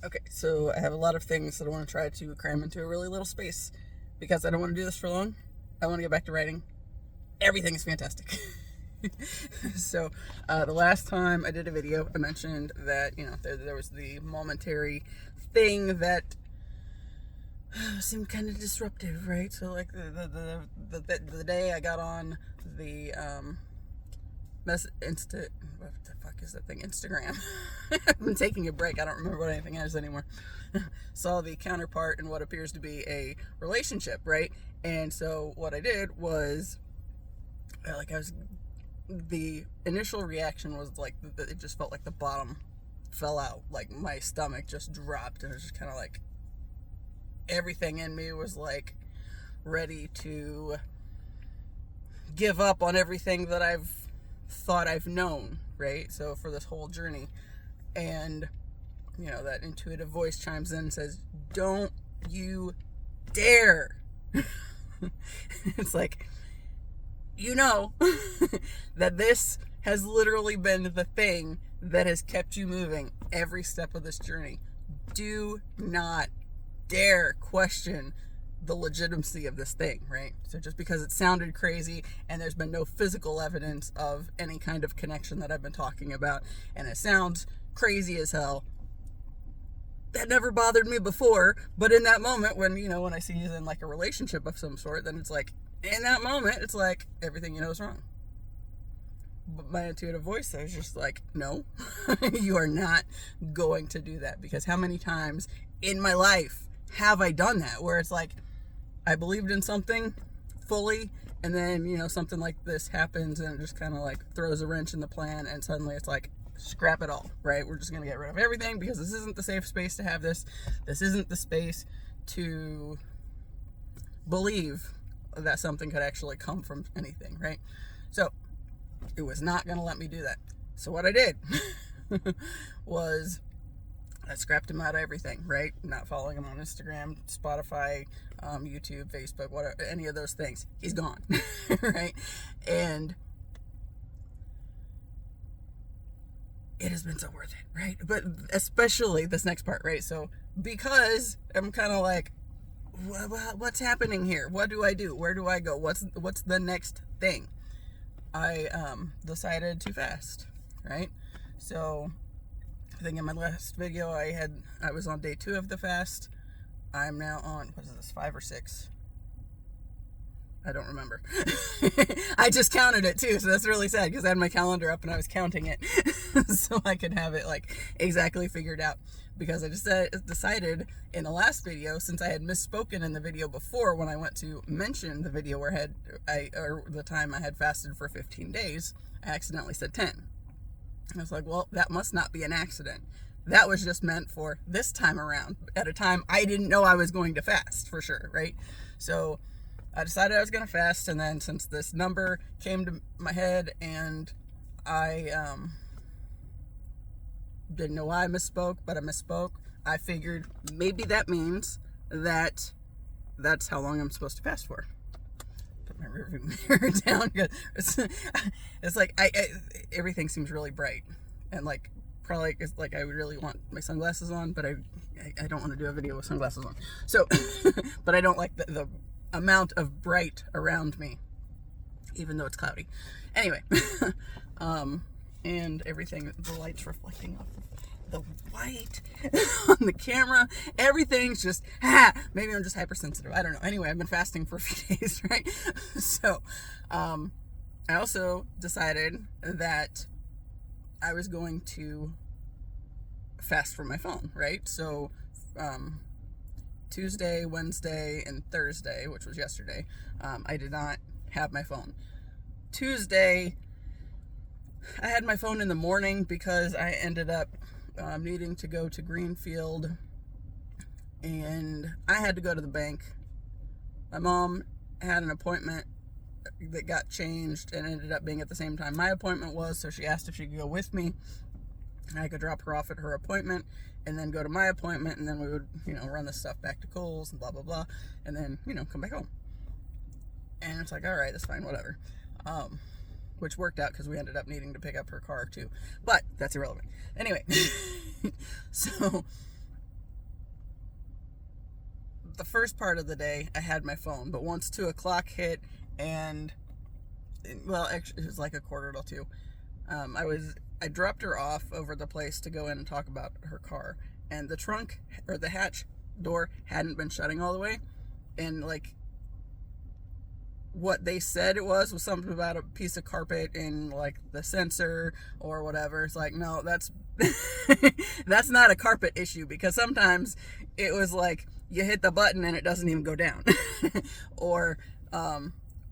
Okay, so I have a lot of things that I want to try to cram into a really little space because I don't want to do this for long. I want to get back to writing. Everything is fantastic. So, the last time I did a video, I mentioned that, there was the momentary thing that seemed kind of disruptive, right? So, like, the day I got on the, what the fuck is that thing? Instagram. I've been taking a break. I don't remember what anything is anymore. Saw the counterpart in what appears to be a relationship, right? And so what I did was, the initial reaction was like, it just felt like the bottom fell out. Like my stomach just dropped, and it was just kind of like everything in me was like ready to give up on everything that I've thought I've known, right? So for this whole journey, and that intuitive voice chimes in and says, don't you dare. It's like, that this has literally been the thing that has kept you moving every step of this journey. Do not dare question the legitimacy of this thing, right? So just because it sounded crazy and there's been no physical evidence of any kind of connection that I've been talking about, and it sounds crazy as hell, that never bothered me before. But in that moment, when I see you in like a relationship of some sort, then it's like, in that moment, it's like everything is wrong. But my intuitive voice is just like, no, you are not going to do that. Because how many times in my life have I done that, where it's like I believed in something fully, and then something like this happens and it just kind of like throws a wrench in the plan, and suddenly it's like, scrap it all, right? We're just gonna get rid of everything because this isn't the safe space to have this. This isn't the space to believe that something could actually come from anything, right? So it was not going to let me do that. So what I did was I scrapped him out of everything, right? Not following him on Instagram, Spotify, YouTube, Facebook, whatever, any of those things. He's gone, right? And it has been so worth it, right? But especially this next part, right? So because I'm kind of like, what's happening here? What do I do? Where do I go? What's the next thing? I decided to fast, right? So I think in my last video I was on day 2 of the fast. I'm now on, what is this, 5 or 6? I don't remember. I just counted it too, so that's really sad because I had my calendar up and I was counting it so I could have it like exactly figured out. Because I just decided in the last video, since I had misspoken in the video before when I went to mention the video where the time I had fasted for 15 days, I accidentally said 10. And I was like, well, that must not be an accident. That was just meant for this time around, at a time I didn't know I was going to fast for sure, right? So I decided I was going to fast, and then since this number came to my head and I didn't know why I misspoke, but I misspoke, I figured maybe that means that that's how long I'm supposed to fast for. Put my rearview mirror down because it's like everything seems really bright, and like probably it's like I would really want my sunglasses on, but I don't want to do a video with sunglasses on. So, but I don't like the amount of bright around me, even though it's cloudy. Anyway, and everything, the light's reflecting off of the white on the camera. Everything's just, maybe I'm just hypersensitive. I don't know. Anyway, I've been fasting for a few days, right? So, I also decided that I was going to fast from my phone, right? So, Tuesday, Wednesday, and Thursday, which was yesterday, I did not have my phone. Tuesday, I had my phone in the morning because I ended up needing to go to Greenfield, and I had to go to the bank. My mom had an appointment that got changed and ended up being at the same time my appointment was, so she asked if she could go with me. I could drop her off at her appointment and then go to my appointment, and then we would, run the stuff back to Kohl's and blah, blah, blah, and then, come back home. And it's like, all right, that's fine, whatever. Which worked out because we ended up needing to pick up her car too. But that's irrelevant. Anyway, so the first part of the day, I had my phone, but once 2 o'clock hit, and, well, actually, it was like 1:45. I dropped her off over the place to go in and talk about her car, and the trunk, or the hatch door, hadn't been shutting all the way, and, like, what they said it was something about a piece of carpet in, like, the sensor or whatever. It's like, no, that's that's not a carpet issue, because sometimes it was like you hit the button and it doesn't even go down. Or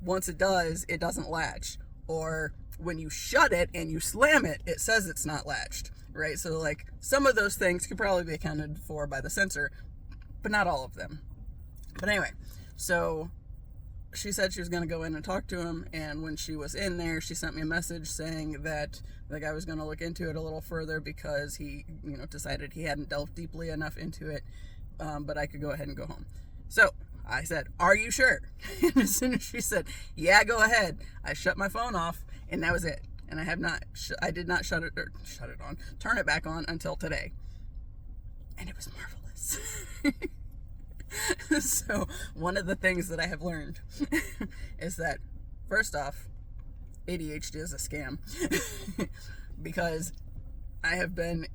once it does, it doesn't latch. Or when you shut it and you slam it, it says it's not latched, right? So, like, some of those things could probably be accounted for by the sensor, but not all of them. But anyway, so she said she was going to go in and talk to him, and when she was in there, she sent me a message saying that the guy was going to look into it a little further, because he, decided he hadn't delved deeply enough into it, but I could go ahead and go home. So I said, "Are you sure?" And as soon as she said, "Yeah, go ahead," I shut my phone off, and that was it. And I did not turn it back on until today. And it was marvelous. So one of the things that I have learned is that, first off, ADHD is a scam. Because I've been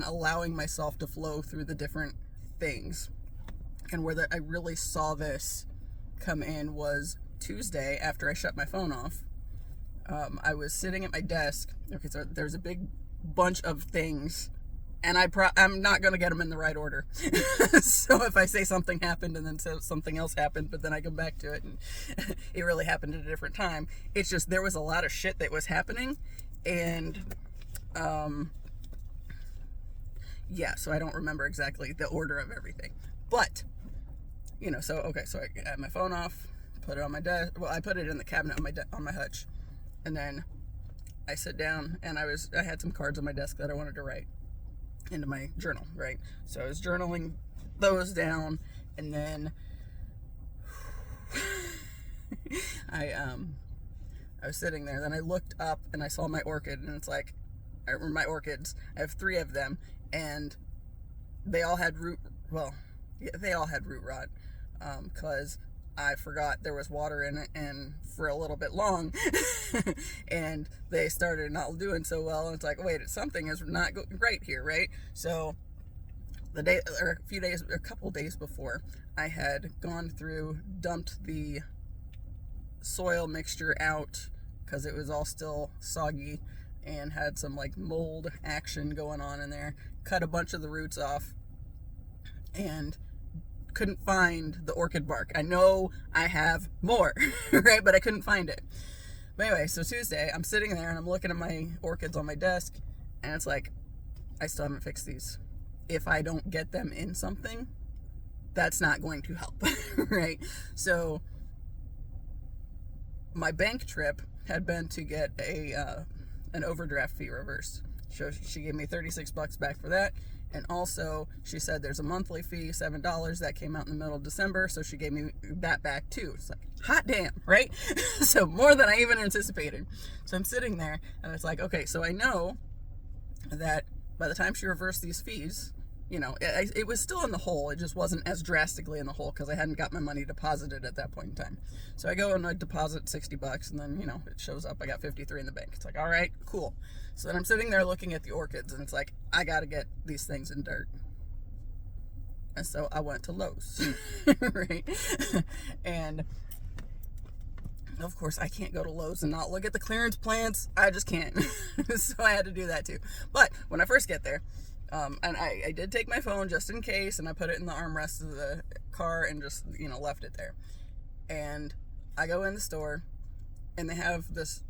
allowing myself to flow through the different things. And where I really saw this come in was Tuesday, after I shut my phone off. I was sitting at my desk. Okay, so there's a big bunch of things, and I'm not going to get them in the right order. So if I say something happened and then something else happened, but then I come back to it and it really happened at a different time, it's just there was a lot of shit that was happening, and so I don't remember exactly the order of everything. But, so I had my phone off, put it on my desk. Well, I put it in the cabinet on my hutch. And then I sit down, and I had some cards on my desk that I wanted to write into my journal, right? So I was journaling those down, and then I was sitting there. Then I looked up and I saw my orchid, and it's like, my orchids, I have 3 of them, and they all had root rot, because I forgot there was water in it, and for a little bit long, and they started not doing so well, and it's like, wait, something is not right here, right? So a couple days before, I had gone through, dumped the soil mixture out, because it was all still soggy, and had some, like, mold action going on in there, cut a bunch of the roots off, and couldn't find the orchid bark. I know I have more, right? But I couldn't find it. But anyway, so Tuesday, I'm sitting there and I'm looking at my orchids on my desk, and it's like, I still haven't fixed these. If I don't get them in something, that's not going to help, right? So my bank trip had been to get an overdraft fee reversed. So she gave me $36 back for that. And also, she said there's a monthly fee, $7, that came out in the middle of December, so she gave me that back too. It's like, hot damn, right? So more than I even anticipated. So I'm sitting there, and it's like, okay, so I know that by the time she reversed these fees, it was still in the hole. It just wasn't as drastically in the hole, because I hadn't got my money deposited at that point in time. So I go and I deposit $60, and then, it shows up. I got 53 in the bank. It's like, all right, cool. So then I'm sitting there looking at the orchids, and it's like, I got to get these things in dirt. And so I went to Lowe's, right? And of course, I can't go to Lowe's and not look at the clearance plants. I just can't. So I had to do that too. But when I first get there, and I did take my phone just in case, and I put it in the armrest of the car and just, left it there. And I go in the store, and they have this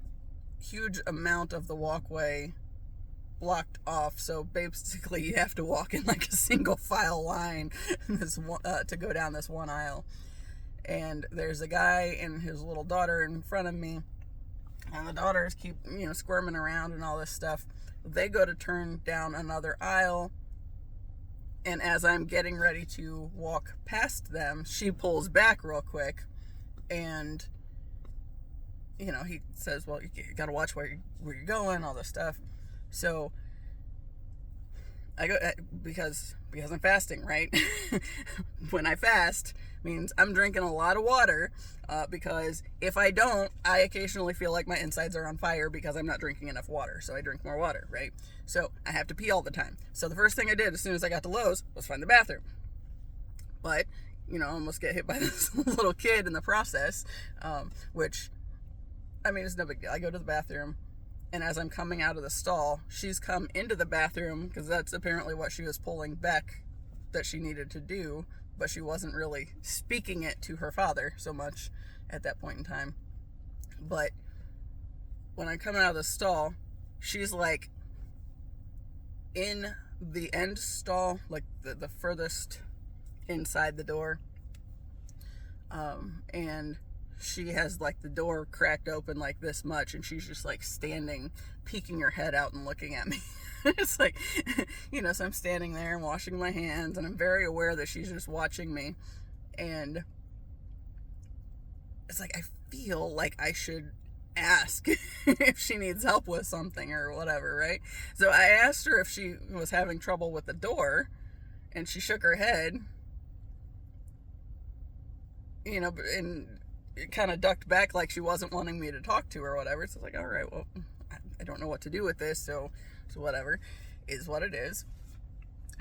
huge amount of the walkway blocked off, so basically you have to walk in like a single file line to go down this one aisle. And there's a guy and his little daughter in front of me, and the daughters keep squirming around and all this stuff. They go to turn down another aisle, and as I'm getting ready to walk past them, she pulls back real quick, and he says, well, you gotta watch where you're going, all this stuff. So I go because I'm fasting, right? When I fast means I'm drinking a lot of water, because if I don't, I occasionally feel like my insides are on fire because I'm not drinking enough water. So I drink more water, right? So I have to pee all the time. So the first thing I did as soon as I got to Lowe's was find the bathroom. But, I almost get hit by this little kid in the process, which, it's no big deal. I go to the bathroom, and as I'm coming out of the stall, she's come into the bathroom, because that's apparently what she was pulling back that she needed to do, but she wasn't really speaking it to her father so much at that point in time. But when I'm coming out of the stall, she's like in the end stall, like the furthest inside the door, and she has like the door cracked open like this much, and she's just like standing, peeking her head out and looking at me. It's like, so I'm standing there and washing my hands, and I'm very aware that she's just watching me, and it's like I feel like I should ask if she needs help with something or whatever, right? So I asked her if she was having trouble with the door, and she shook her head, and it kind of ducked back like she wasn't wanting me to talk to her or whatever. So it's like, all right, well, I don't know what to do with this, so whatever is what it is.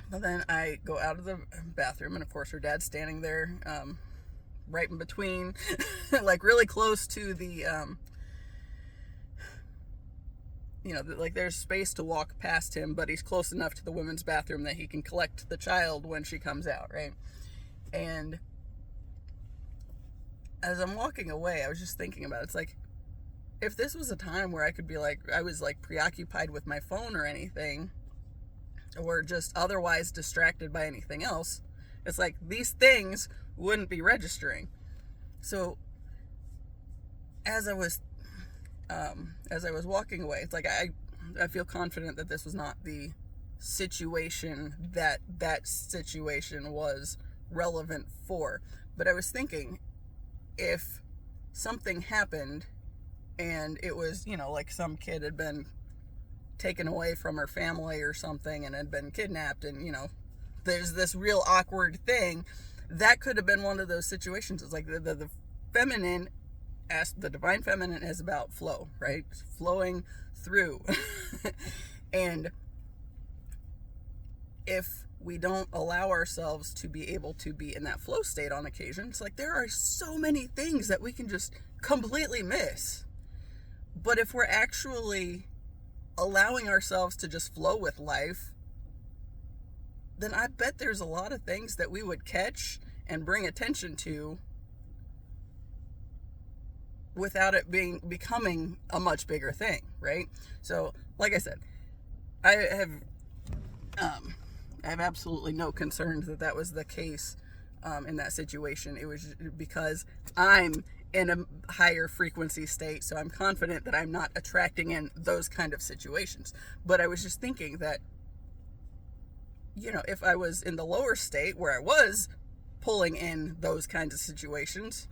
But then I go out of the bathroom, and of course her dad's standing there, right in between, like really close to the, like there's space to walk past him, but he's close enough to the women's bathroom that he can collect the child when she comes out, right? And as I'm walking away, I was just thinking about it. It's like, if this was a time where I could be like, I was like preoccupied with my phone or anything, or just otherwise distracted by anything else, it's like these things wouldn't be registering. So as I was walking away, it's like I feel confident that this was not the situation that situation was relevant for. But I was thinking, if something happened and it was, like some kid had been taken away from her family or something and had been kidnapped, and, there's this real awkward thing, that could have been one of those situations. It's like the feminine, the divine feminine is about flow, right? Flowing through. And if we don't allow ourselves to be able to be in that flow state on occasion, it's like there are so many things that we can just completely miss. But if we're actually allowing ourselves to just flow with life, then I bet there's a lot of things that we would catch and bring attention to without it becoming a much bigger thing, right? So, like I said, I have absolutely no concerns that was the case in that situation. It was because I'm in a higher frequency state, so I'm confident that I'm not attracting in those kind of situations. But I was just thinking that, if I was in the lower state where I was pulling in those kinds of situations,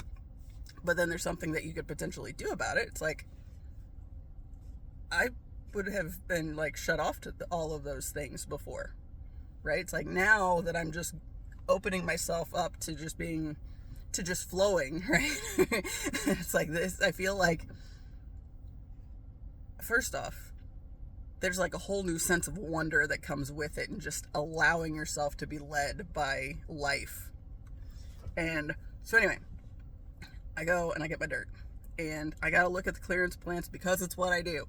but then there's something that you could potentially do about it, it's like I would have been like shut off to all of those things before, right? It's like now that I'm just opening myself up to just flowing, right? It's like this, I feel like, first off, there's like a whole new sense of wonder that comes with it, and just allowing yourself to be led by life. And so anyway, I go and I get my dirt, and I gotta look at the clearance plants because it's what I do.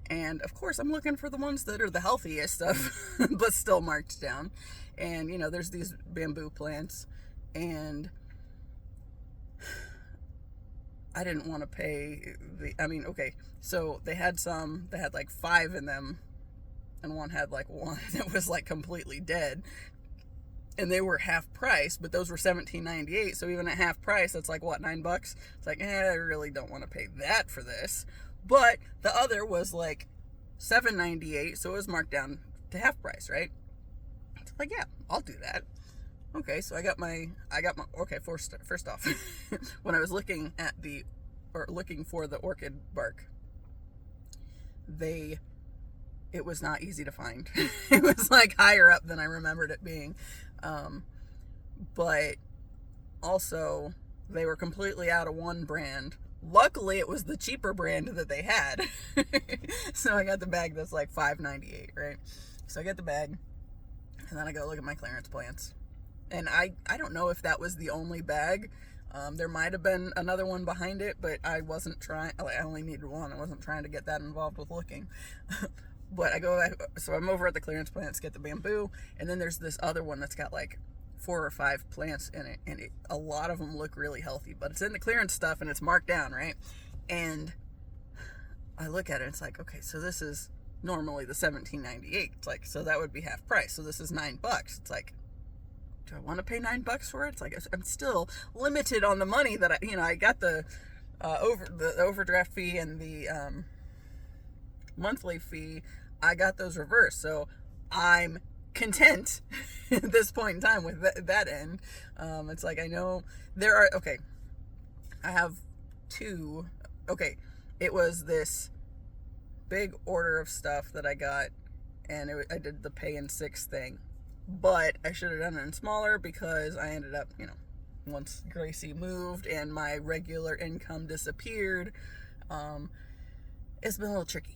And of course I'm looking for the ones that are the healthiest stuff, but still marked down. And there's these bamboo plants, and I didn't want to pay so they had like 5 in them, and one had like one that was like completely dead, and they were half price, but those were $17.98. So even at half price, that's like what, $9? It's like, I really don't want to pay that for this. But the other was like $7.98, so it was marked down to half price, right? It's like, yeah, I'll do that. Okay, so I got my okay, first off, when I was looking for the orchid bark, it was not easy to find. It was like higher up than I remembered it being. But also, they were completely out of one brand. Luckily, it was the cheaper brand that they had. So I got the bag that's like $5.98, right? So I get the bag, and then I go look at my clearance plants. And I don't know if that was the only bag. There might have been another one behind it, but I wasn't trying. I only needed one. I wasn't trying to get that involved with looking. But so I'm over at the clearance plants, get the bamboo, and then there's this other one that's got like 4 or 5 plants in it, and a lot of them look really healthy, but it's in the clearance stuff and it's marked down, right? And I look at it, and it's like, okay, so this is normally the $17.98. It's like, so that would be half price. So this is $9. It's like, do I want to pay $9 for it? It's like, I'm still limited on the money that I got the overdraft fee and the monthly fee. I got those reversed, so I'm content at this point in time with that end. It's like, I know there are, okay, I have 2, okay, it was this big order of stuff that I got, and I did the pay in 6 thing, but I should have done it in smaller, because I ended up, once Gracie moved and my regular income disappeared, it's been a little tricky.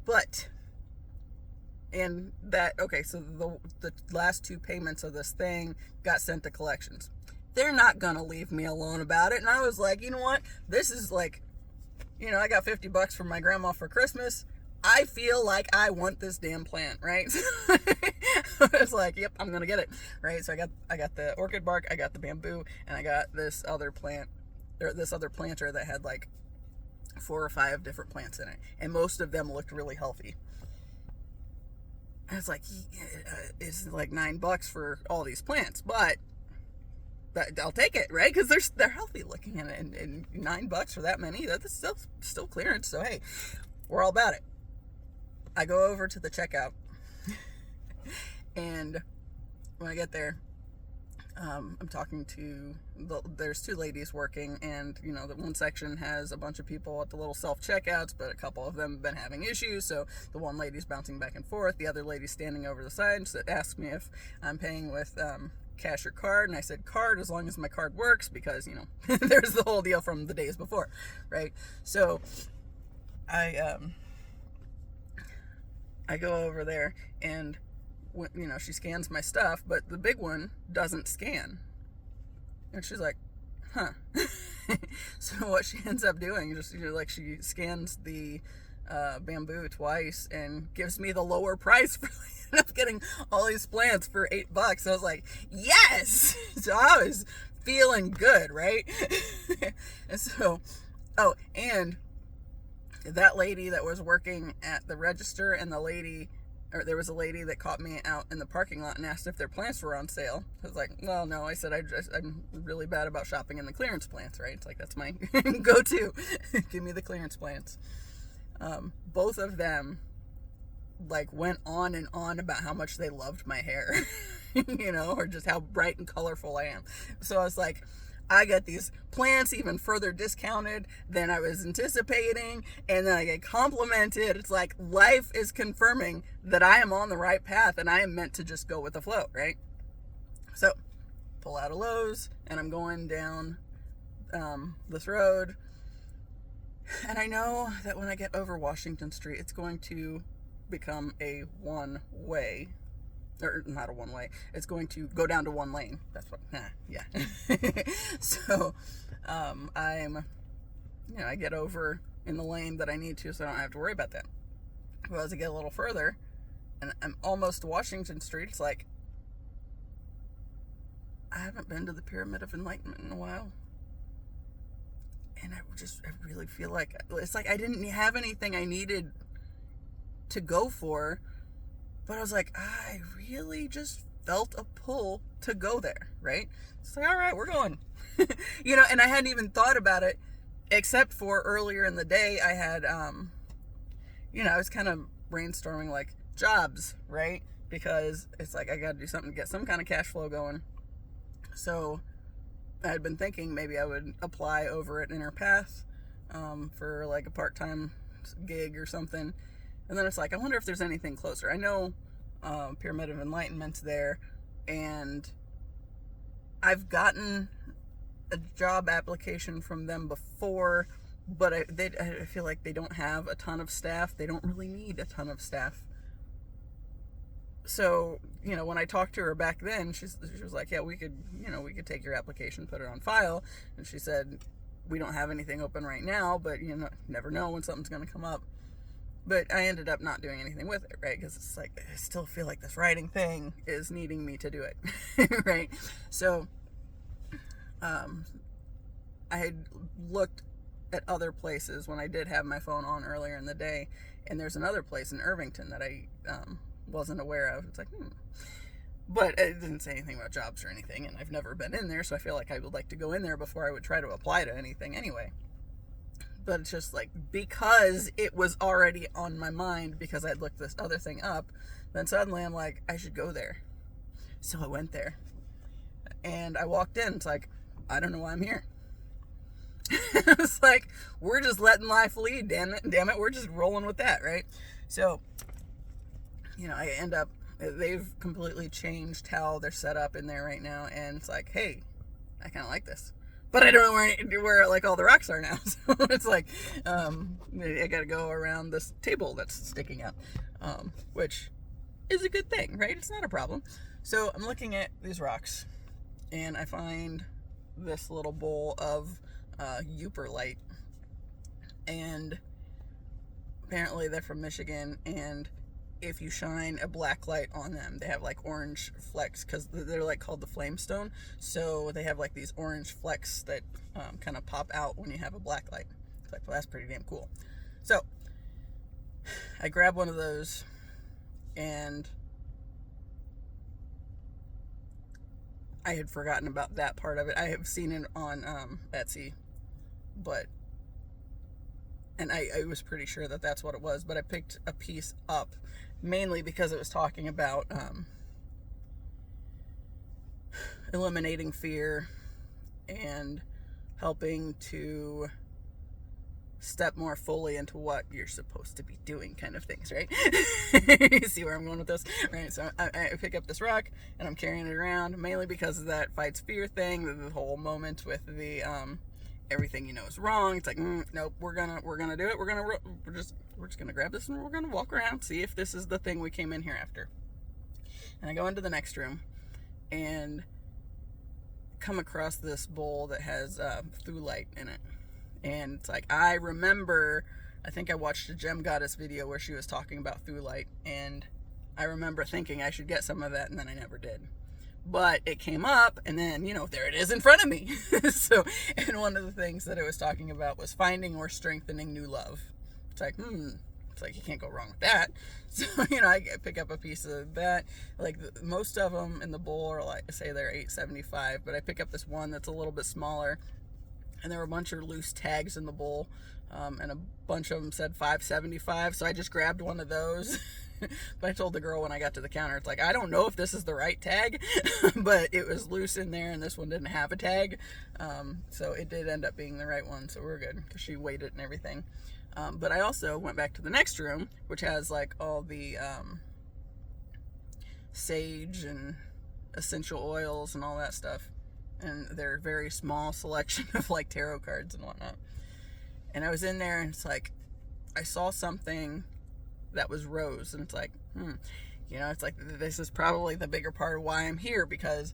But and that, okay, so the last 2 payments of this thing got sent to collections. They're not gonna leave me alone about it. And I was like, you know what? This is like, I got $50 from my grandma for Christmas. I feel like I want this damn plant, right? It's like, yep, I'm gonna get it, right? So I got the orchid bark, I got the bamboo, and I got this other plant, or this other planter that had like 4 or 5 different plants in it, and most of them looked really healthy. And it's like, it's like $9 for all these plants, but I'll take it, right? Because they're healthy looking, and $9 for that many, that's still clearance. So hey, we're all about it. I go over to the checkout, and when I get there, I'm talking to there's 2 ladies working, and the one section has a bunch of people at the little self-checkouts, but a couple of them have been having issues, so the one lady's bouncing back and forth, the other lady's standing over the side, and so asks me if I'm paying with cash or card, and I said card, as long as my card works, because there's the whole deal from the days before, right? So I go over there, and she scans my stuff, but the big one doesn't scan. And she's like, huh. So what she ends up doing is just, she scans the bamboo twice and gives me the lower price for end up getting all these plants for $8. So I was like, yes! So I was feeling good, right? And so, and that lady that was working at the register, and there was a lady that caught me out in the parking lot and asked if their plants were on sale. I was like, well, no. I said, I'm really bad about shopping in the clearance plants, right? It's like, that's my go-to. Give me the clearance plants. Both of them went on and on about how much they loved my hair, or just how bright and colorful I am. So I was like, I get these plants even further discounted than I was anticipating, and then I get complimented. It's like life is confirming that I am on the right path, and I am meant to just go with the flow, right? So, pull out of Lowe's, and I'm going down this road, and I know that when I get over Washington Street, it's going to become a one-way. Or not a one-way. It's going to go down to 1 lane. That's what, yeah. So, I get over in the lane that I need to, so I don't have to worry about that. Well, as I get a little further, and I'm almost to Washington Street, it's like, I haven't been to the Pyramid of Enlightenment in a while. And I really feel like, it's like I didn't have anything I needed to go for. But I was like, I really just felt a pull to go there, right? It's like, all right, we're going. And I hadn't even thought about it, except for earlier in the day, I had, I was kind of brainstorming jobs, right? Because it's like, I got to do something to get some kind of cash flow going. So I had been thinking maybe I would apply over at Inner Path for a part-time gig or something. And then it's like, I wonder if there's anything closer. I know Pyramid of Enlightenment's there, and I've gotten a job application from them before, but I feel like they don't have a ton of staff. They don't really need a ton of staff. So, when I talked to her back then, she was like, yeah, we could take your application, put it on file. And she said, we don't have anything open right now, but never know when something's going to come up. But I ended up not doing anything with it, right? Because it's like, I still feel like this writing thing is needing me to do it, right? So, I had looked at other places when I did have my phone on earlier in the day, and there's another place in Irvington that I wasn't aware of. It's like, but it didn't say anything about jobs or anything, and I've never been in there, so I feel like I would like to go in there before I would try to apply to anything anyway. But it's just like, because it was already on my mind because I'd looked this other thing up, then suddenly I'm like, I should go there. So I went there, and I walked in. It's like, I don't know why I'm here. It's like, we're just letting life lead, damn it, we're just rolling with that, right? So, I end up, they've completely changed how they're set up in there right now, and it's like, hey, I kind of like this, but I don't know where like all the rocks are now. So it's like, I gotta go around this table that's sticking out, which is a good thing, right? It's not a problem. So I'm looking at these rocks, and I find this little bowl of Yooperlite, and apparently they're from Michigan, and if you shine a black light on them, they have like orange flecks, because they're like called the flamestone, so they have like these orange flecks that kind of pop out when you have a black light. It's like, well, that's pretty damn cool. So I grab one of those, and I had forgotten about that part of it. I have seen it on Etsy, and I was pretty sure that that's what it was, but I picked a piece up mainly because it was talking about eliminating fear and helping to step more fully into what you're supposed to be doing, kind of things, right? You see where I'm going with this, right? So I pick up this rock, and I'm carrying it around mainly because of that fights fear thing, the whole moment with the everything is wrong. It's like, nope, we're gonna do it. We're just gonna grab this, and we're gonna walk around, see if this is the thing we came in here after. And I go into the next room and come across this bowl that has Thulite in it. And it's like, I remember, I think I watched a Gem Goddess video where she was talking about Thulite, and I remember thinking I should get some of that, and then I never did. But it came up, and then, there it is in front of me. So, and one of the things that it was talking about was finding or strengthening new love. It's like, it's like, you can't go wrong with that. So, I pick up a piece of that. Like, most of them in the bowl are like, say they're $8.75, but I pick up this one that's a little bit smaller, and there were a bunch of loose tags in the bowl, and a bunch of them said $5.75, so I just grabbed one of those. But I told the girl when I got to the counter, it's like, I don't know if this is the right tag, but it was loose in there, and this one didn't have a tag, so it did end up being the right one, so we're good, because she weighed it and everything. But I also went back to the next room, which has like all the sage and essential oils and all that stuff, and their very small selection of like tarot cards and whatnot. And I was in there, and it's like, I saw something that was rose, and it's like, it's like, this is probably the bigger part of why I'm here, because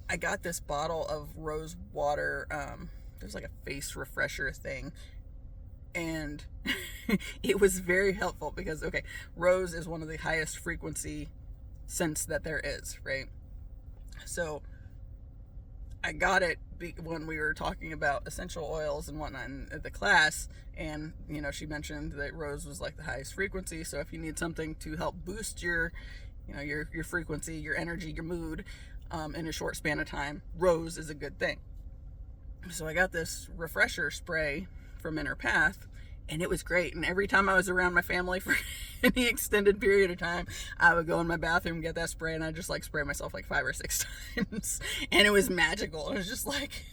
I got this bottle of rose water. There's like a face refresher thing, and it was very helpful because, okay, rose is one of the highest frequency scents that there is, right? So I got it when we were talking about essential oils and whatnot in the class, and she mentioned that rose was like the highest frequency. So if you need something to help boost your frequency, your energy, your mood, in a short span of time, rose is a good thing. So I got this refresher spray from Inner Path, and it was great. And every time I was around my family for any extended period of time, I would go in my bathroom and get that spray, and I just like spray myself like 5 or 6 times, and it was magical. It was just like,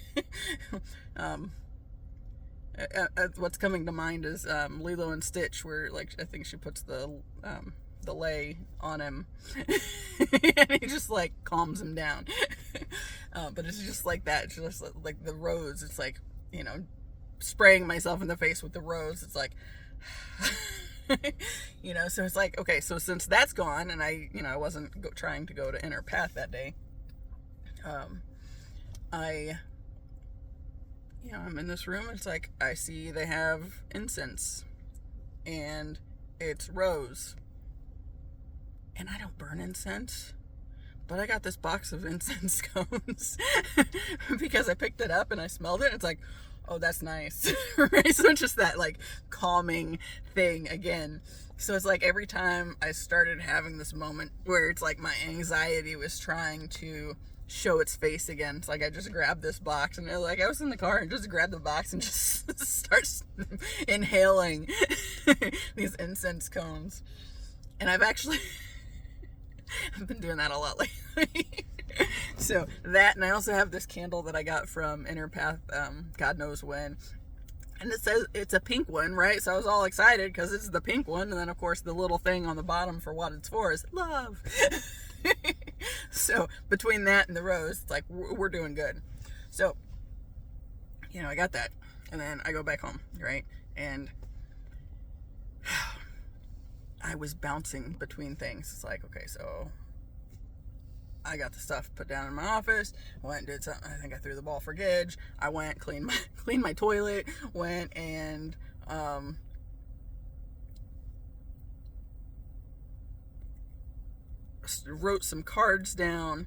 What's coming to mind is Lilo and Stitch, where like I think she puts the lay on him, and he just like calms him down. But it's just like that. It's just like the rose. It's like, you know, spraying myself in the face with the rose. It's like, you know. So it's like, okay, so since that's gone, and I wasn't trying to go to Inner Path that day. I'm in this room, and it's like, I see they have incense, and it's rose. And I don't burn incense, but I got this box of incense cones because I picked it up and I smelled it. It's like, oh, that's nice. Right? So it's just that like calming thing again. So it's like every time I started having this moment where it's like my anxiety was trying to show its face again, it's like I just grabbed this box, and like I was in the car and just grabbed the box and just starts inhaling these incense cones. And I've been doing that a lot lately. So that, and I also have this candle that I got from Inner Path, God knows when, and it says it's a pink one, right? So I was all excited because it's the pink one, and then of course the little thing on the bottom for what it's for is love. So between that and the rose, it's like we're doing good. So, you know, I got that, and then I go back home, right? And I was bouncing between things. It's like, okay, so I got the stuff put down in my office, went and did something. I think I threw the ball for Gidge. I went, cleaned my toilet, went and wrote some cards down,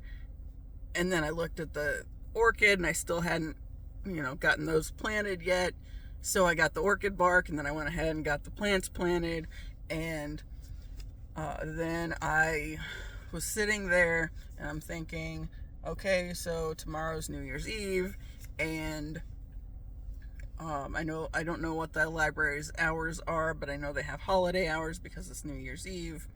and then I looked at the orchid, and I still hadn't, gotten those planted yet. So I got the orchid bark, and then I went ahead and got the plants planted, and then I was sitting there, and I'm thinking, okay, so tomorrow's New Year's Eve, and I don't know what the library's hours are, but I know they have holiday hours because it's New Year's Eve,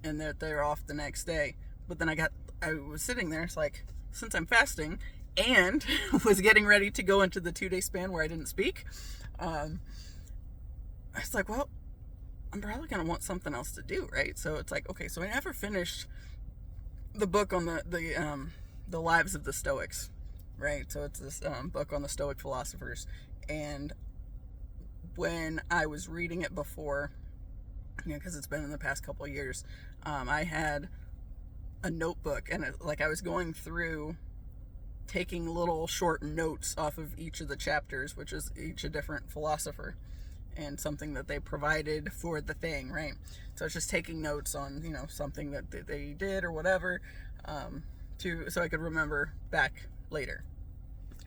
and that they're off the next day. But then I was sitting there, it's like, since I'm fasting and was getting ready to go into the 2-day span where I didn't speak, I was like, well, I'm probably going to want something else to do, right? So it's like, okay, so I never finished the book on the lives of the Stoics, right? So it's this book on the Stoic philosophers, and when I was reading it before, because it's been in the past couple of years, I had a notebook, and I was going through taking little short notes off of each of the chapters, which is each a different philosopher and something that they provided for the thing, right? So it's just taking notes on, something that they did or whatever, so I could remember back later.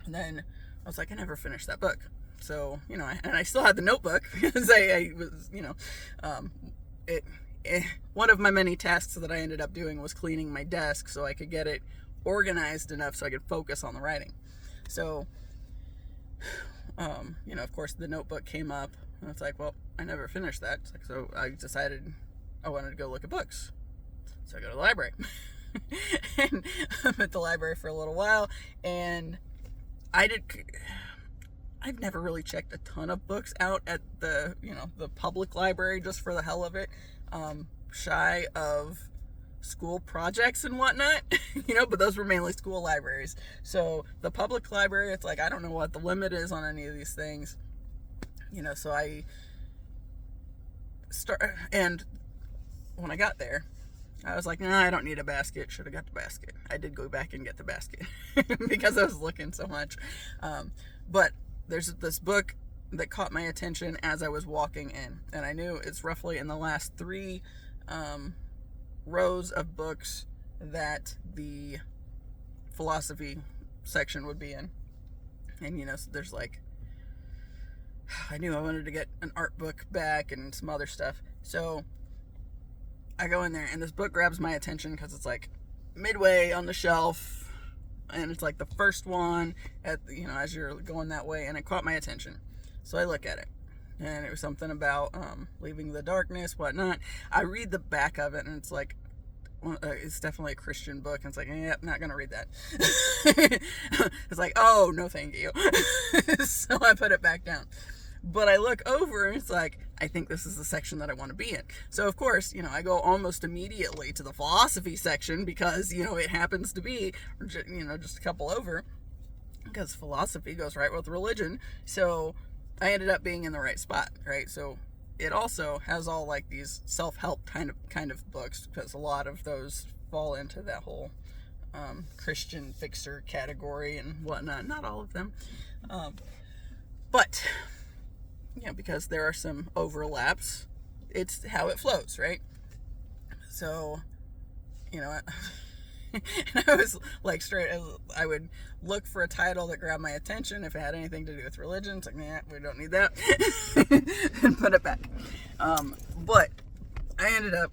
And then I was like, I never finished that book. So, and I still had the notebook because I was, one of my many tasks that I ended up doing was cleaning my desk so I could get it organized enough so I could focus on the writing. So, of course the notebook came up, and it's like, well, I never finished that. It's like, so I decided I wanted to go look at books. So I go to the library. And I'm at the library for a little while, and I've never really checked a ton of books out at the public library just for the hell of it, shy of school projects and whatnot, but those were mainly school libraries. So the public library, it's like, I don't know what the limit is on any of these things, so I and when I got there, I was like, nah, I don't need a basket. Should have got the basket. I did go back and get the basket because I was looking so much. But there's this book that caught my attention as I was walking in, and I knew it's roughly in the last 3 rows of books that the philosophy section would be in. And so there's like, I knew I wanted to get an art book back and some other stuff. So I go in there, and this book grabs my attention because it's like midway on the shelf, and it's like the first one at as you're going that way, and it caught my attention. So I look at it, and it was something about leaving the darkness, whatnot. I read the back of it, and it's like, it's definitely a Christian book, and it's like, not gonna read that. It's like, oh, no thank you. So I put it back down. But I look over and it's like, I think this is the section that I want to be in. So of course, I go almost immediately to the philosophy section because, it happens to be, just a couple over, because philosophy goes right with religion. So I ended up being in the right spot, right? So it also has all like these self-help kind of books, because a lot of those fall into that whole Christian fixer category and whatnot. Not all of them, but because there are some overlaps, it's how it flows, right? So I was like I would look for a title that grabbed my attention if it had anything to do with religion. It's like, we don't need that. And put it back. But I ended up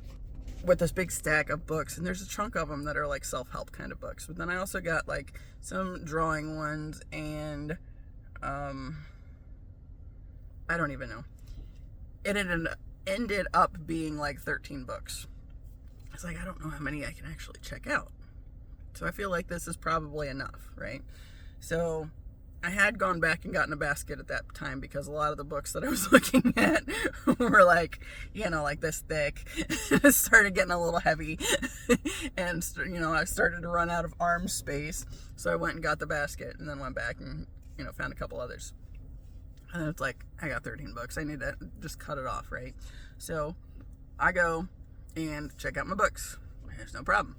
with this big stack of books, and there's a chunk of them that are like self-help kind of books. But then I also got like some drawing ones, and I don't even know. It ended up being like 13 books. It's like, I don't know how many I can actually check out. So I feel like this is probably enough, right? So I had gone back and gotten a basket at that time, because a lot of the books that I was looking at were like, like this thick. It started getting a little heavy. And, I started to run out of arm space. So I went and got the basket, and then went back and, found a couple others. And it's like, I got 13 books. I need to just cut it off, right? So I go and check out my books. There's no problem,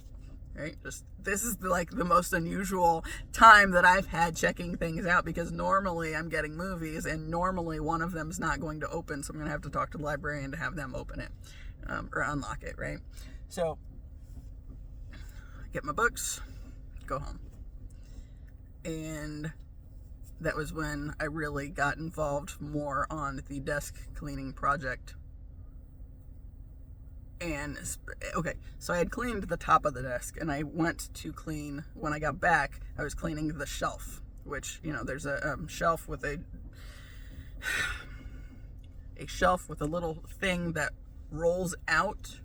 right? This is the most unusual time that I've had checking things out, because normally I'm getting movies, and normally one of them is not going to open, so I'm going to have to talk to the librarian to have them open it, or unlock it, right? So I get my books, go home. And that was when I really got involved more on the desk cleaning project. And, okay, so I had cleaned the top of the desk, and I went to clean, when I got back, I was cleaning the shelf, which, there's a shelf with a shelf with a little thing that rolls out,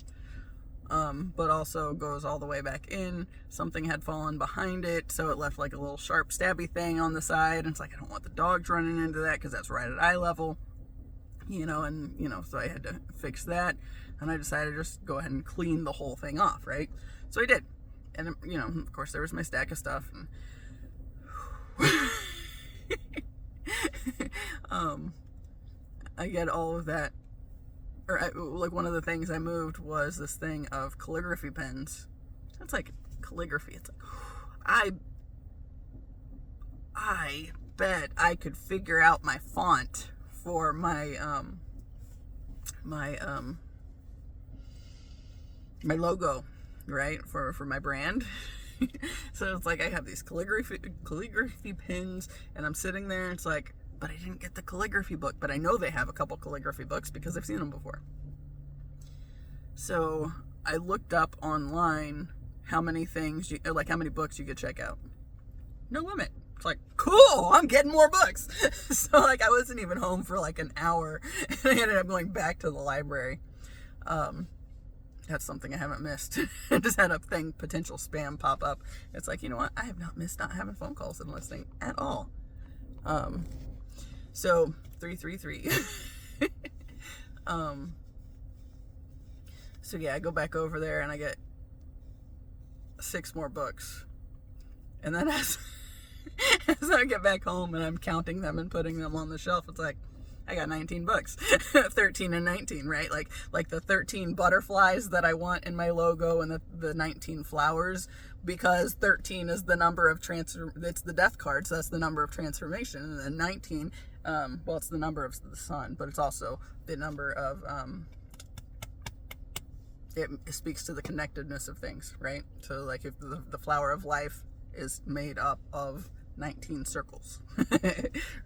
but also goes all the way back in. Something had fallen behind it, so it left like a little sharp stabby thing on the side, and it's like, I don't want the dogs running into that, because that's right at eye level, so I had to fix that. And I decided to just go ahead and clean the whole thing off, right? So I did. And, of course, there was my stack of stuff. And I get all of that. Like, one of the things I moved was this thing of calligraphy pens. It's like calligraphy. It's like, I bet I could figure out my font for my logo, right, for my brand. So it's like, I have these calligraphy pins, and I'm sitting there, and it's like, but I didn't get the calligraphy book, but I know they have a couple calligraphy books because I've seen them before. So I looked up online how many books you could check out. No limit. It's like, cool, I'm getting more books. So like, I wasn't even home for like an hour, and I ended up going back to the library. That's something I haven't missed. I just had a potential spam pop up. It's like, you know what? I have not missed not having phone calls and listening at all. So 333. So yeah, I go back over there and I get 6 more books. And then as I get back home and I'm counting them and putting them on the shelf, it's like, I got 19 books. 13 and 19, right? Like the 13 butterflies that I want in my logo, and the 19 flowers, because 13 is the number of it's the death card, so that's the number of transformation. And then 19, it's the number of the sun, but it's also the number of, it speaks to the connectedness of things, right? So like, if the flower of life is made up of 19 circles,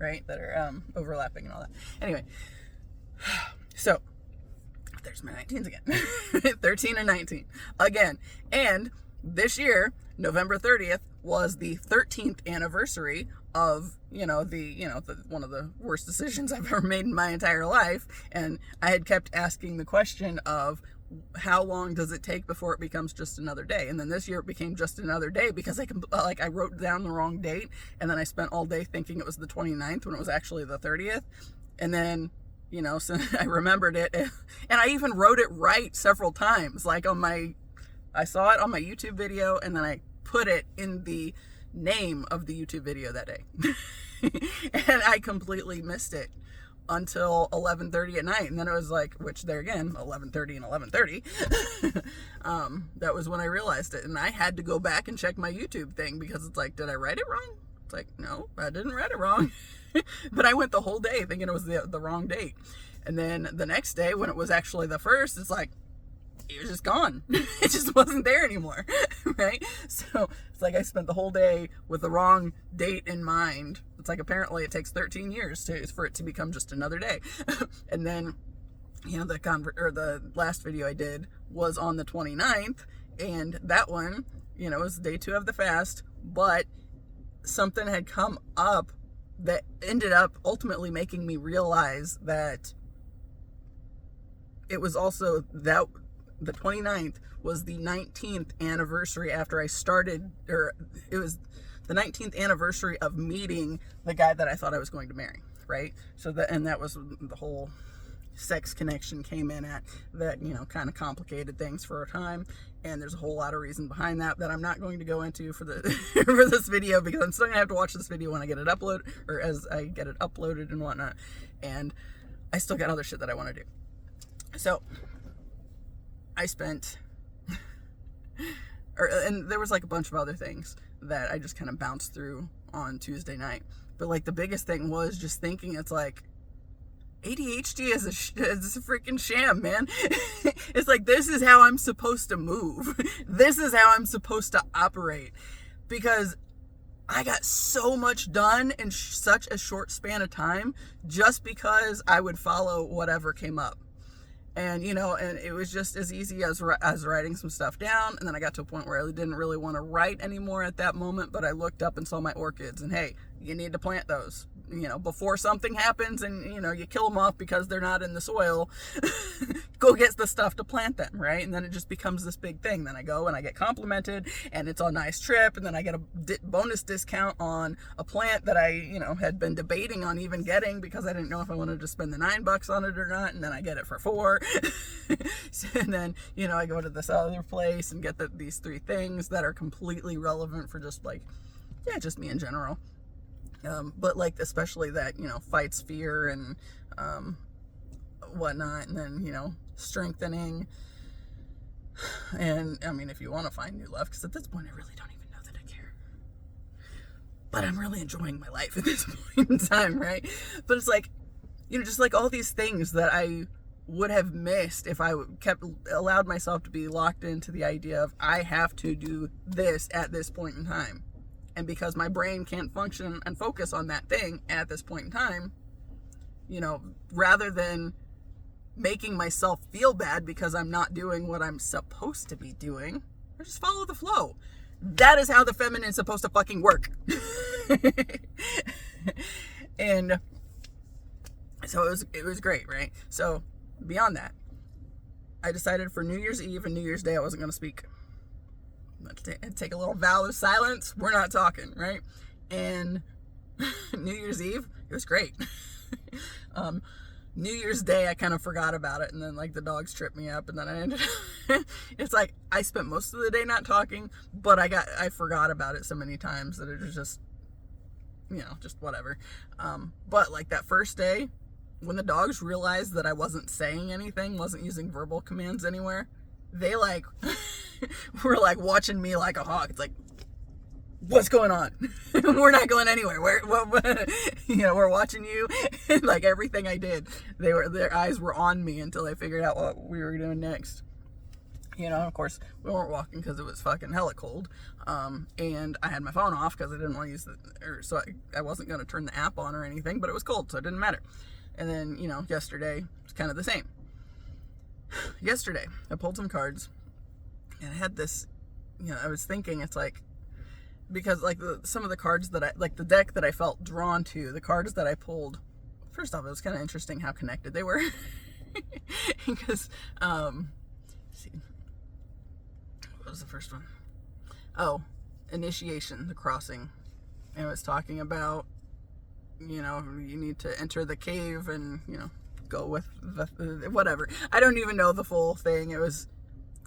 right, that are overlapping and all that. Anyway, so there's my 19s again. 13 and 19 again. And this year, November 30th, was the 13th anniversary of, one of the worst decisions I've ever made in my entire life. And I had kept asking the question of, how long does it take before it becomes just another day? And then this year it became just another day because I wrote down the wrong date, and then I spent all day thinking it was the 29th when it was actually the 30th. And then, you know, so I remembered it, and I even wrote it right several times. Like I saw it on my YouTube video, and then I put it in the name of the YouTube video that day. And I completely missed it until 11:30 at night, and then it was like, which there again, 11:30 and 11:30, that was when I realized it, and I had to go back and check my YouTube thing, because it's like, did I write it wrong? It's like, no, I didn't write it wrong. But I went the whole day thinking it was the wrong date, and then the next day when it was actually the first, it's like, it was just gone. It just wasn't there anymore. Right? So it's like I spent the whole day with the wrong date in mind. It's like, apparently it takes 13 years for it to become just another day. And then, you know, the last video I did was on the 29th, and that one, you know, was day 2 of the fast, but something had come up that ended up ultimately making me realize that it was also that the 29th was the 19th anniversary after I started, or it was the 19th anniversary of meeting the guy that I thought I was going to marry, right? So that was the whole sex connection came in at that, you know, kind of complicated things for a time, and there's a whole lot of reason behind that I'm not going to go into for this video, because I'm still gonna have to watch this video when I get it uploaded, or as I get it uploaded and whatnot, and I still got other shit that I want to do. So I spent, and there was like a bunch of other things that I just kind of bounced through on Tuesday night. But like the biggest thing was just thinking, it's like, ADHD is a freaking sham, man. It's like, this is how I'm supposed to move. This is how I'm supposed to operate. Because I got so much done in such a short span of time just because I would follow whatever came up. And, you know, and it was just as easy as writing some stuff down. And then I got to a point where I didn't really want to write anymore at that moment, but I looked up and saw my orchids, and hey, you need to plant those, you know, before something happens and, you know, you kill them off because they're not in the soil. Go get the stuff to plant them, right? And then it just becomes this big thing. Then I go and I get complimented, and it's a nice trip, and then I get a bonus discount on a plant that I, you know, had been debating on even getting because I didn't know if I wanted to spend the $9 on it or not, and then I get it for $4. And then, you know, I go to this other place and get these 3 things that are completely relevant for just like, yeah, just me in general. But like, especially that, you know, fights fear and whatnot, and then, you know, strengthening. And I mean, if you want to find new love, because at this point I really don't even know that I care, but I'm really enjoying my life at this point in time, right? But it's like, you know, just like all these things that I would have missed if I allowed myself to be locked into the idea of I have to do this at this point in time. And because my brain can't function and focus on that thing at this point in time, you know, rather than making myself feel bad because I'm not doing what I'm supposed to be doing, I just follow the flow. That is how the feminine is supposed to fucking work. And so it was great, right? So beyond that, I decided for New Year's Eve and New Year's Day I wasn't going to speak. Take a little vow of silence. We're not talking, right? And New Year's Eve, it was great. New Year's Day, I kind of forgot about it, and then like the dogs tripped me up, and then I ended up, it's like I spent most of the day not talking, but I forgot about it so many times that it was just, you know, just whatever. But like that first day, when the dogs realized that I wasn't saying anything, wasn't using verbal commands anywhere, they like were like watching me like a hawk. It's like, what's going on? We're not going anywhere. You know, we're watching you. Like everything I did, their eyes were on me until they figured out what we were doing next. You know, of course, we weren't walking because it was fucking hella cold. And I had my phone off because I didn't want to use so I wasn't going to turn the app on or anything, but it was cold, so it didn't matter. And then, you know, yesterday was kind of the same. Yesterday, I pulled some cards, and I had this, you know, I was thinking, it's like, because like some of the cards that the deck that I felt drawn to, the cards that I pulled, first off, it was kind of interesting how connected they were. Because, see. What was the first one? Oh, initiation, the crossing. And it was talking about, you need to enter the cave and, go with the whatever. I don't even know the full thing. It was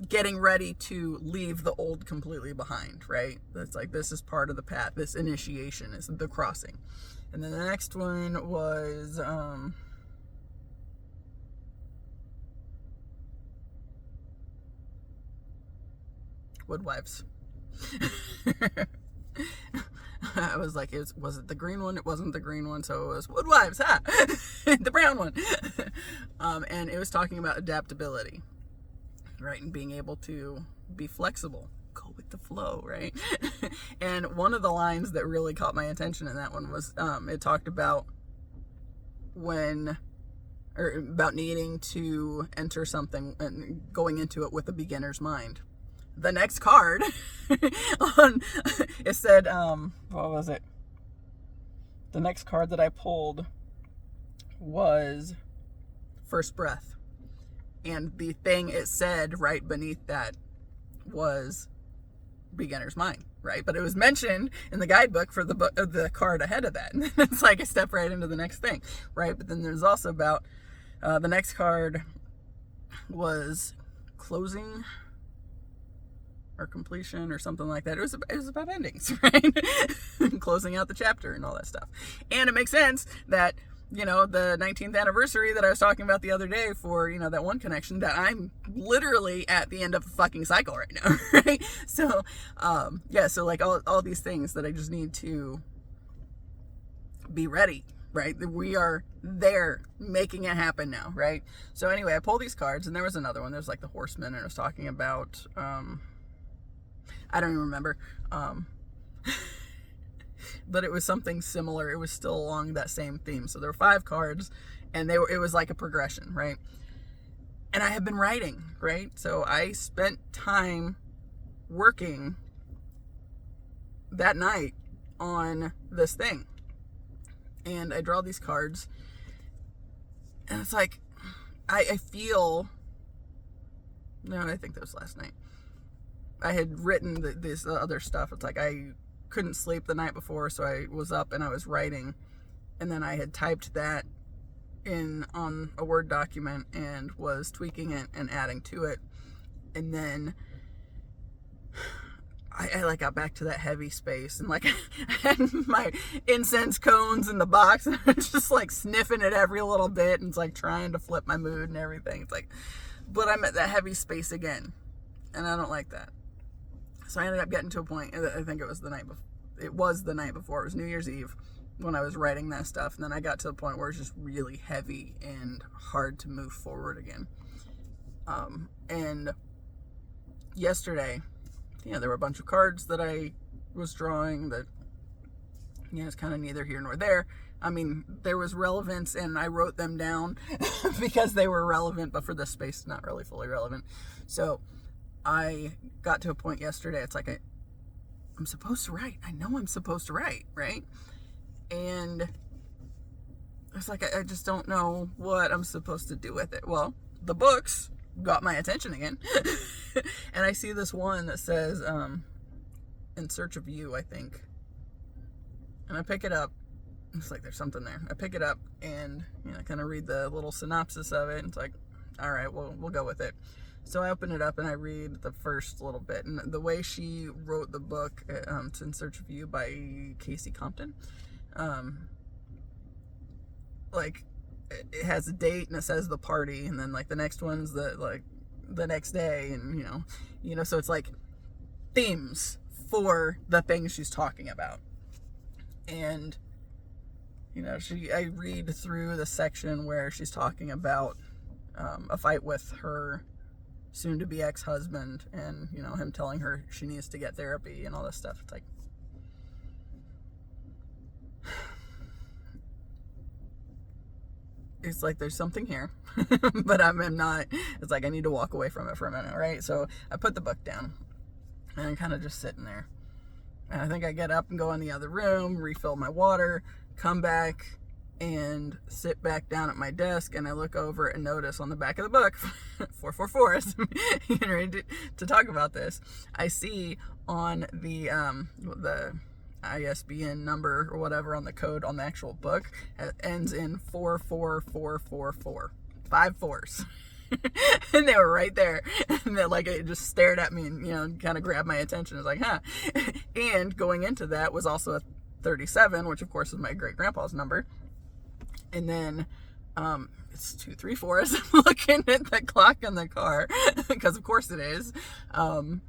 getting ready to leave the old completely behind, right? That's like, this is part of the path. This initiation is the crossing. And then the next one was, Woodwives. I was like, was it the green one? It wasn't the green one, so it was Woodwives, the brown one. And it was talking about adaptability, right? And being able to be flexible, go with the flow, right? And one of the lines that really caught my attention in that one was, it talked about about needing to enter something and going into it with a beginner's mind. The next card it said, what was it? The next card that I pulled was First Breath. And the thing it said right beneath that was beginner's mind, right? But it was mentioned in the guidebook for the card ahead of that. And it's like I step right into the next thing, right? But then there's also about, the next card was closing or completion or something like that. It was about endings, right? Closing out the chapter and all that stuff. And it makes sense that, the 19th anniversary that I was talking about the other day for, that one connection, that I'm literally at the end of the fucking cycle right now, right? So, so like all these things that I just need to be ready, right? We are there making it happen now, right? So anyway, I pulled these cards, and there was another one. There's like the Horseman, and it was talking about, I don't even remember. But it was something similar. It was still along that same theme. So there were 5 cards, and it was like a progression, right? And I had been writing, right? So I spent time working that night on this thing. And I draw these cards, and it's like, I feel, no, I think that was last night. I had written this other stuff. It's like I couldn't sleep the night before, so I was up and I was writing, and then I had typed that on a Word document and was tweaking it and adding to it, and then I like got back to that heavy space, and like I had my incense cones in the box, and I was just like sniffing it every little bit, and it's like trying to flip my mood and everything. It's like, but I'm at that heavy space again, and I don't like that. So I ended up getting to a point, I think it was the night before. It was the night before. It was New Year's Eve when I was writing that stuff. And then I got to the point where it's just really heavy and hard to move forward again. And yesterday, there were a bunch of cards that I was drawing that, it's kind of neither here nor there. I mean, there was relevance, and I wrote them down because they were relevant, but for this space, not really fully relevant. So I got to a point yesterday, it's like I'm supposed to write. I know I'm supposed to write, right? And it's like I just don't know what I'm supposed to do with it. Well, the books got my attention again. And I see this one that says, In Search of You, I think. And I pick it up. It's like there's something there. I pick it up and, kind of read the little synopsis of it. And it's like, all right, we'll go with it. So I open it up and I read the first little bit. And the way she wrote the book, it's In Search of You by Kasey, Compton. Like, it has a date and it says the party. And then, like, the next one's the next day. And, so it's like themes for the things she's talking about. And, I read through the section where she's talking about a fight with her soon-to-be ex-husband, and him telling her she needs to get therapy and all this stuff. It's like there's something here, but I'm not. It's like I need to walk away from it for a minute, right? So I put the book down, and I'm kind of just sitting there. And I think I get up and go in the other room, refill my water, come back, and sit back down at my desk, and I look over and notice on the back of the book, 444, as I'm getting ready to talk about this, I see on the ISBN number or whatever on the code on the actual book, it ends in 44444. 5 4s. And they were right there, and they, like, it just stared at me and, you know, kind of grabbed my attention. I was like, huh. And going into that was also a 37, which of course is my great grandpa's number. And then it's 234 as I'm looking at the clock on the car, because of course it is. And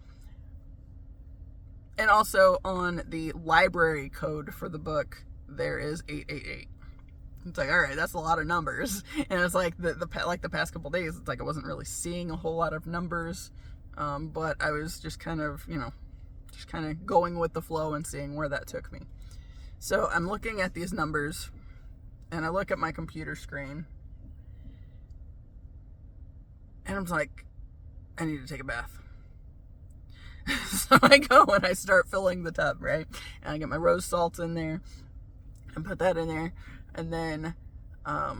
also on the library code for the book, there is 888. It's like, all right, that's a lot of numbers. And it's like the past couple days, it's like I wasn't really seeing a whole lot of numbers, but I was just kind of, you know, just kind of going with the flow and seeing where that took me. So I'm looking at these numbers, and I look at my computer screen, and I'm like, I need to take a bath. So I go and I start filling the tub, right? And I get my rose salt in there and put that in there. And then,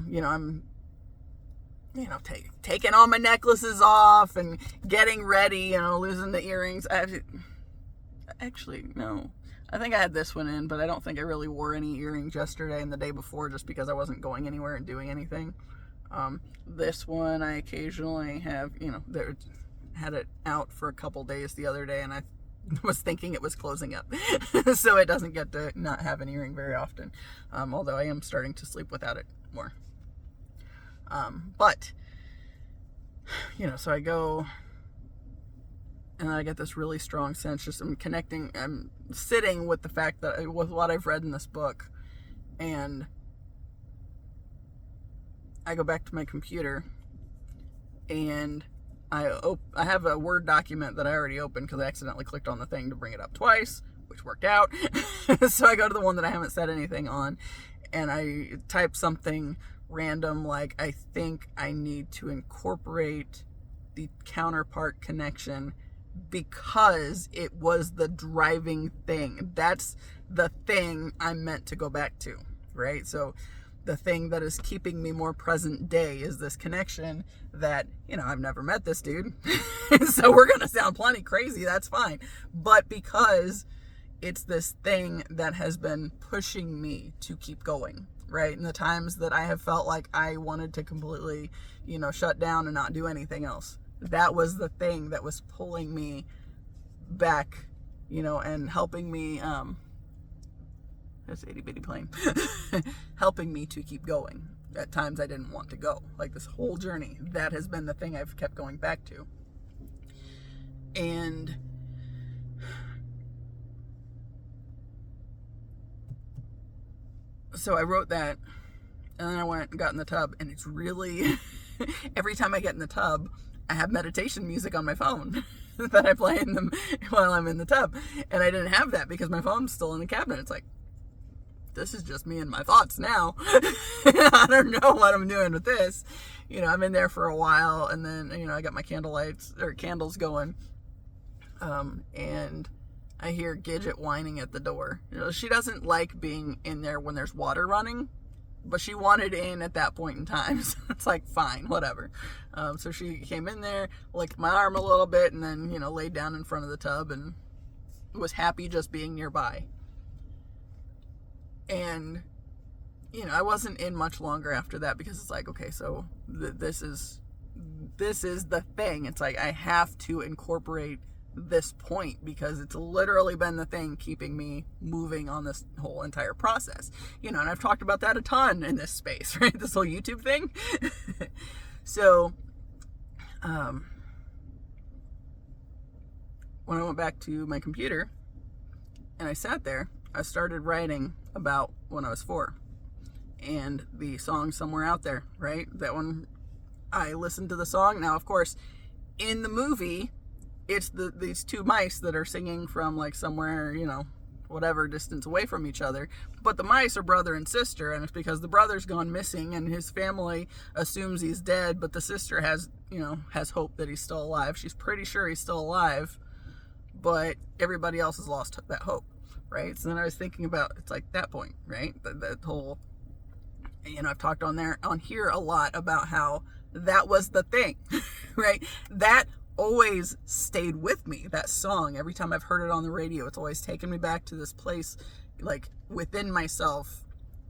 you know, I'm, you know, taking all my necklaces off and getting ready, you know, losing the earrings. Actually, no. I think I had this one in, but I don't think I really wore any earrings yesterday and the day before, just because I wasn't going anywhere and doing anything. This one I occasionally have, you know, had it out for a couple days the other day, and I was thinking it was closing up. So it doesn't get to not have an earring very often. Although I am starting to sleep without it more. But, you know, so I go, and I get this really strong sense, just I'm sitting with the fact that, with what I've read in this book, and I go back to my computer, and I have a Word document that I already opened because I accidentally clicked on the thing to bring it up twice, which worked out. So I go to the one that I haven't said anything on, and I type something random like, I think I need to incorporate the counterpart connection because it was the driving thing. That's the thing I'm meant to go back to, right? So the thing that is keeping me more present day is this connection that, you know, I've never met this dude. So we're going to sound plenty crazy. That's fine. But because it's this thing that has been pushing me to keep going, right? In the times that I have felt like I wanted to completely, you know, shut down and not do anything else. That was the thing that was pulling me back, you know, and helping me, this itty bitty plane, helping me to keep going at times I didn't want to go. Like this whole journey, that has been the thing I've kept going back to. And so I wrote that, and then I went and got in the tub, and it's really, every time I get in the tub, I have meditation music on my phone that I play in them while I'm in the tub. And I didn't have that because my phone's still in the cabinet. It's like, this is just me and my thoughts now. I don't know what I'm doing with this. You know, I'm in there for a while, and then, you know, I got my candles going. And I hear Gidget whining at the door. You know, she doesn't like being in there when there's water running, but she wanted in at that point in time. So it's like, fine, whatever. So she came in there, licked my arm a little bit, and then, you know, laid down in front of the tub and was happy just being nearby. And, you know, I wasn't in much longer after that, because it's like, okay, so this is the thing. It's like, I have to incorporate this point, because it's literally been the thing keeping me moving on this whole entire process. You know, and I've talked about that a ton in this space, right? This whole YouTube thing. So, when I went back to my computer and I sat there, I started writing about when I was 4 and the song Somewhere Out There, right? That one, I listened to the song. Now, of course, in the movie, it's these two mice that are singing from like somewhere, you know, whatever distance away from each other. But the mice are brother and sister, and it's because the brother's gone missing and his family assumes he's dead, but the sister has hope that he's still alive. She's pretty sure he's still alive, but everybody else has lost that hope, right? So then I was thinking about, it's like that point, right? That whole you know, I've talked on here a lot about how that was the thing, right? That always stayed with me. That song, every time I've heard it on the radio, it's always taken me back to this place, like within myself,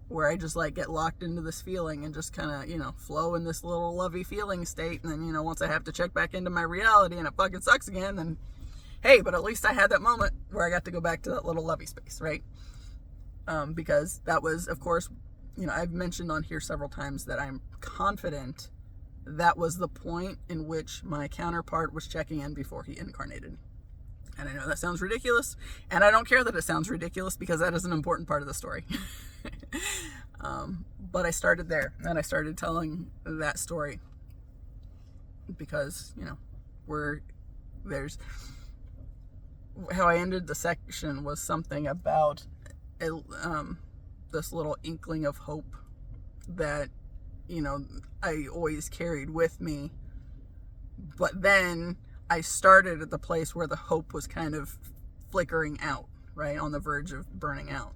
where I just like get locked into this feeling and just kind of, you know, flow in this little lovey feeling state. And then, you know, once I have to check back into my reality and it fucking sucks again, then hey, but at least I had that moment where I got to go back to that little lovey space, right? Because that was, of course, you know, I've mentioned on here several times that I'm confident that was the point in which my counterpart was checking in before he incarnated. And I know that sounds ridiculous, and I don't care that it sounds ridiculous, because that is an important part of the story. But I started there, and I started telling that story because, you know, there's how I ended the section was something about this little inkling of hope that, you know, I always carried with me. But then I started at the place where the hope was kind of flickering out, right, on the verge of burning out,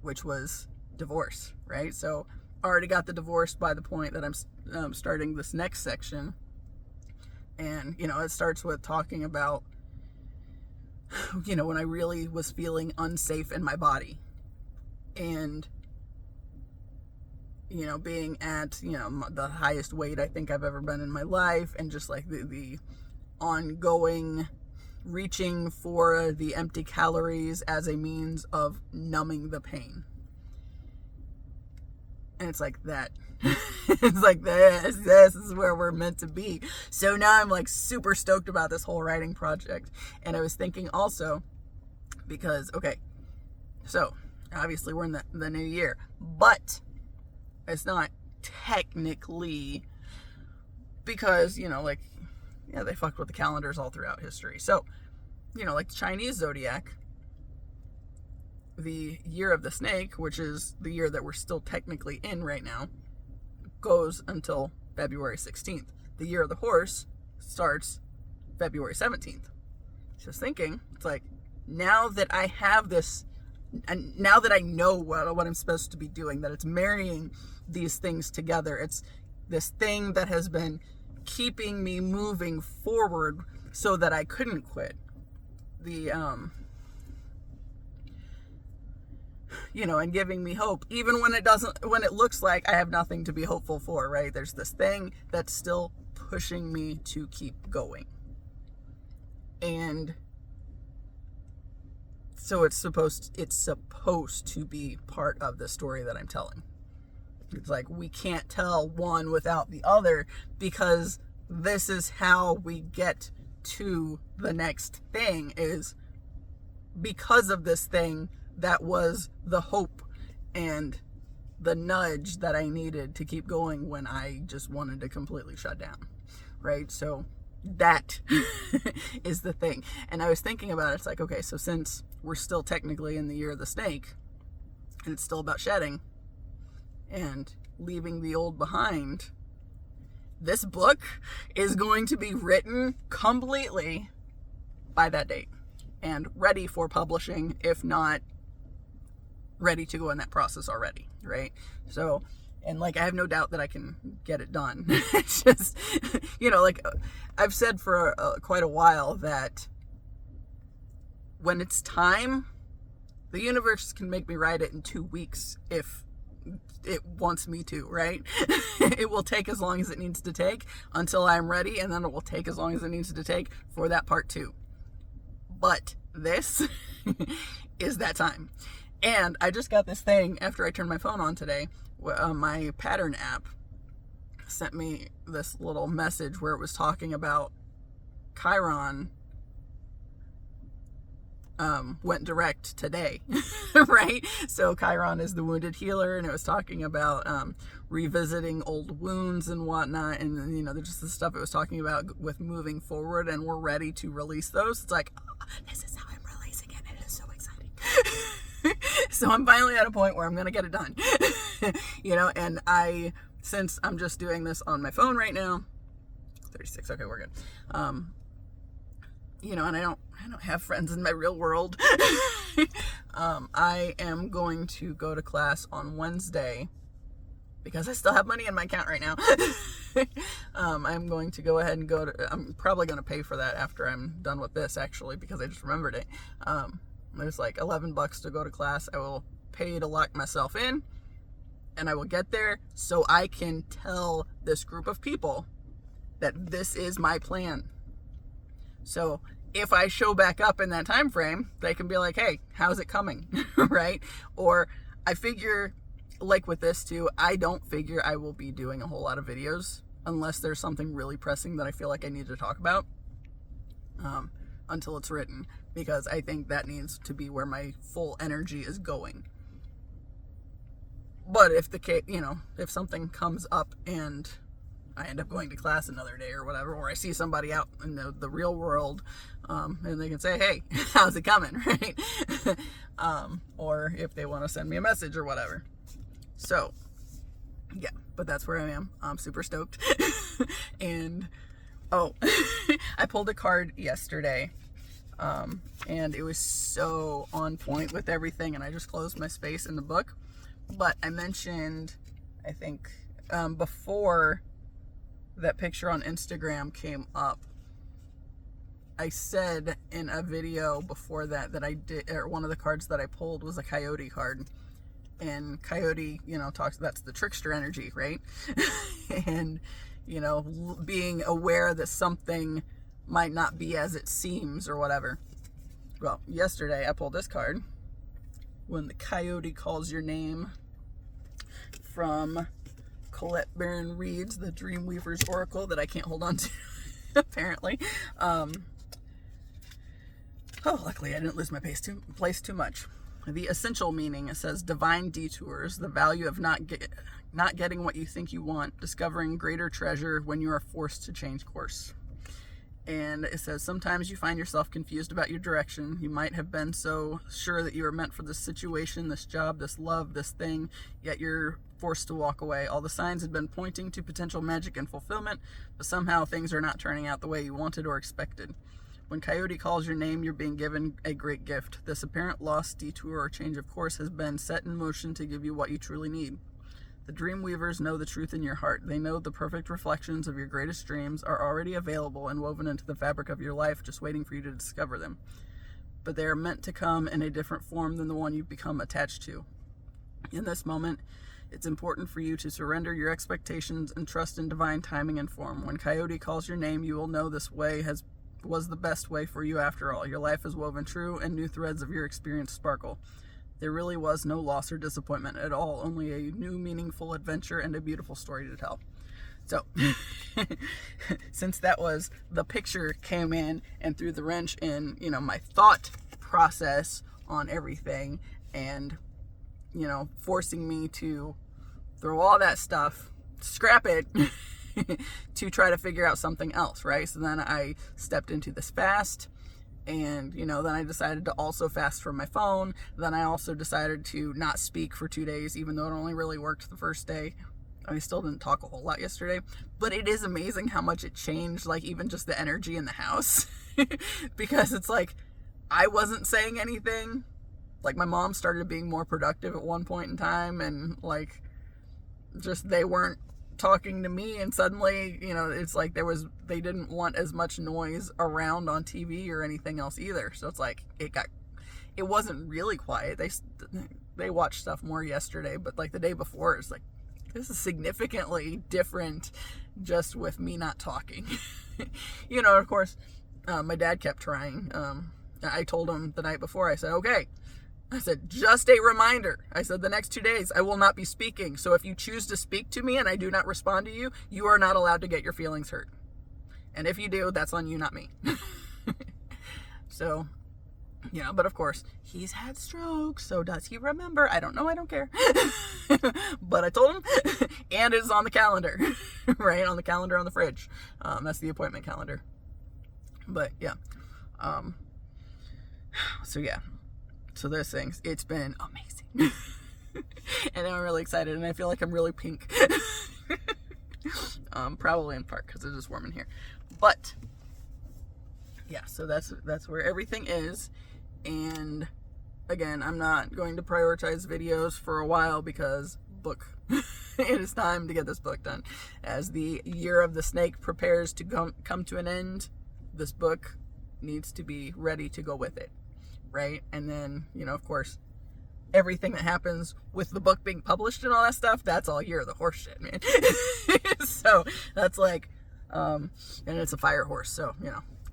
which was divorce, right? So I already got the divorce by the point that I'm starting this next section. And, you know, it starts with talking about, you know, when I really was feeling unsafe in my body. And, you know, being at, you know, the highest weight I think I've ever been in my life, and just like the ongoing reaching for the empty calories as a means of numbing the pain. And it's like that. It's like this is where we're meant to be. So now I'm like super stoked about this whole writing project. And I was thinking also, because, okay, so obviously we're in the new year, but it's not technically, because, you know, like, yeah, they fucked with the calendars all throughout history. So, you know, like the Chinese zodiac, the year of the snake, which is the year that we're still technically in right now, goes until February 16th. The year of the horse starts February 17th. So I was thinking, it's like, now that I have this, and now that I know what I'm supposed to be doing, that it's marrying these things together, it's this thing that has been keeping me moving forward so that I couldn't quit. The, you know, and giving me hope, even when it looks like I have nothing to be hopeful for, right? There's this thing that's still pushing me to keep going. And so it's supposed to be part of the story that I'm telling. It's like, we can't tell one without the other, because this is how we get to the next thing, is because of this thing that was the hope and the nudge that I needed to keep going when I just wanted to completely shut down, right? So that is the thing. And I was thinking about it, it's like, okay, so since we're still technically in the year of the snake, and it's still about shedding and leaving the old behind, this book is going to be written completely by that date and ready for publishing, if not ready to go in that process already, right? So, and like, I have no doubt that I can get it done. It's just, you know, like I've said for quite a while that when it's time, the universe can make me write it in 2 weeks if it wants me to, right? It will take as long as it needs to take until I'm ready, and then it will take as long as it needs to take for that part 2. But this is that time. And I just got this thing after I turned my phone on today. My pattern app sent me this little message where it was talking about Chiron went direct today, right? So Chiron is the wounded healer, and it was talking about revisiting old wounds and whatnot, and, you know, there's just the stuff it was talking about with moving forward, and we're ready to release those. It's like, oh, this is how I'm releasing it. It is so exciting. So I'm finally at a point where I'm going to get it done. You know, and since I'm just doing this on my phone right now, 36, okay, we're good. You know, and I don't have friends in my real world. I am going to go to class on Wednesday because I still have money in my account right now. I'm going to go ahead and I'm probably going to pay for that after I'm done with this, actually, because I just remembered it. There's like $11 to go to class. I will pay to lock myself in, and I will get there so I can tell this group of people that this is my plan. So if I show back up in that time frame, they can be like, hey, how's it coming? Right? Or I figure, like with this too, I don't figure I will be doing a whole lot of videos unless there's something really pressing that I feel like I need to talk about, until it's written, because I think that needs to be where my full energy is going. But if if something comes up and I end up going to class another day or whatever, or I see somebody out in the real world, and they can say, hey, how's it coming, right? Or if they want to send me a message or whatever. So, yeah, but that's where I am. I'm super stoked. And, I pulled a card yesterday, and it was so on point with everything, and I just closed my space in the book. But I mentioned, I think, before that picture on Instagram came up, I said in a video before that I did, or one of the cards that I pulled was a coyote card. And coyote, that's the trickster energy, right? And, being aware that something might not be as it seems or whatever. Well, yesterday I pulled this card, When the Coyote Calls Your Name, from Colette Baron Reed's The Dreamweaver's Oracle, that I can't hold on to, apparently. Luckily I didn't lose my place too much. The essential meaning, it says, divine detours, the value of not getting what you think you want, discovering greater treasure when you are forced to change course. And it says, sometimes you find yourself confused about your direction. You might have been so sure that you were meant for this situation, this job, this love, this thing, yet you're forced to walk away. All the signs had been pointing to potential magic and fulfillment, but somehow things are not turning out the way you wanted or expected. When Coyote calls your name, you're being given a great gift. This apparent loss, detour, or change of course has been set in motion to give you what you truly need. The dream weavers know the truth in your heart. They know the perfect reflections of your greatest dreams are already available and woven into the fabric of your life, just waiting for you to discover them. But they are meant to come in a different form than the one you've become attached to. In this moment, it's important for you to surrender your expectations and trust in divine timing and form. When Coyote calls your name, you will know this way was the best way for you after all. Your life is woven true and new threads of your experience sparkle. There really was no loss or disappointment at all, only a new meaningful adventure and a beautiful story to tell. So, since that was, the picture came in and threw the wrench in, my thought process on everything, and, forcing me to throw all that stuff, scrap it, to try to figure out something else, right? So then I stepped into this fast, and, then I decided to also fast from my phone. Then I also decided to not speak for 2 days, even though it only really worked the first day. I still didn't talk a whole lot yesterday, but it is amazing how much it changed, like, even just the energy in the house. Because it's like, I wasn't saying anything. Like, my mom started being more productive at one point in time, and, like, just they weren't talking to me, and suddenly, it's like they didn't want as much noise around on TV or anything else either. So it's like it wasn't really quiet. They watched stuff more yesterday, but like the day before, it's like, this is significantly different just with me not talking. Of course, my dad kept trying. I told him the night before, I said, okay, I said, just a reminder. I said, the next 2 days, I will not be speaking. So if you choose to speak to me and I do not respond to you, you are not allowed to get your feelings hurt. And if you do, that's on you, not me. So, but of course, he's had strokes. So does he remember? I don't know. I don't care. But I told him, and it's on the calendar, right? On the calendar on the fridge. That's the appointment calendar. But yeah. So yeah. So those things, it's been amazing. And I'm really excited, and I feel like I'm really pink. Probably in part because it is warm in here. But yeah, so that's where everything is. And again, I'm not going to prioritize videos for a while because book. It is time to get this book done. As the year of the snake prepares to come to an end, this book needs to be ready to go with it, right? And then, of course, everything that happens with the book being published and all that stuff, that's all year of the horse shit, man. So that's like, and it's a fire horse, so,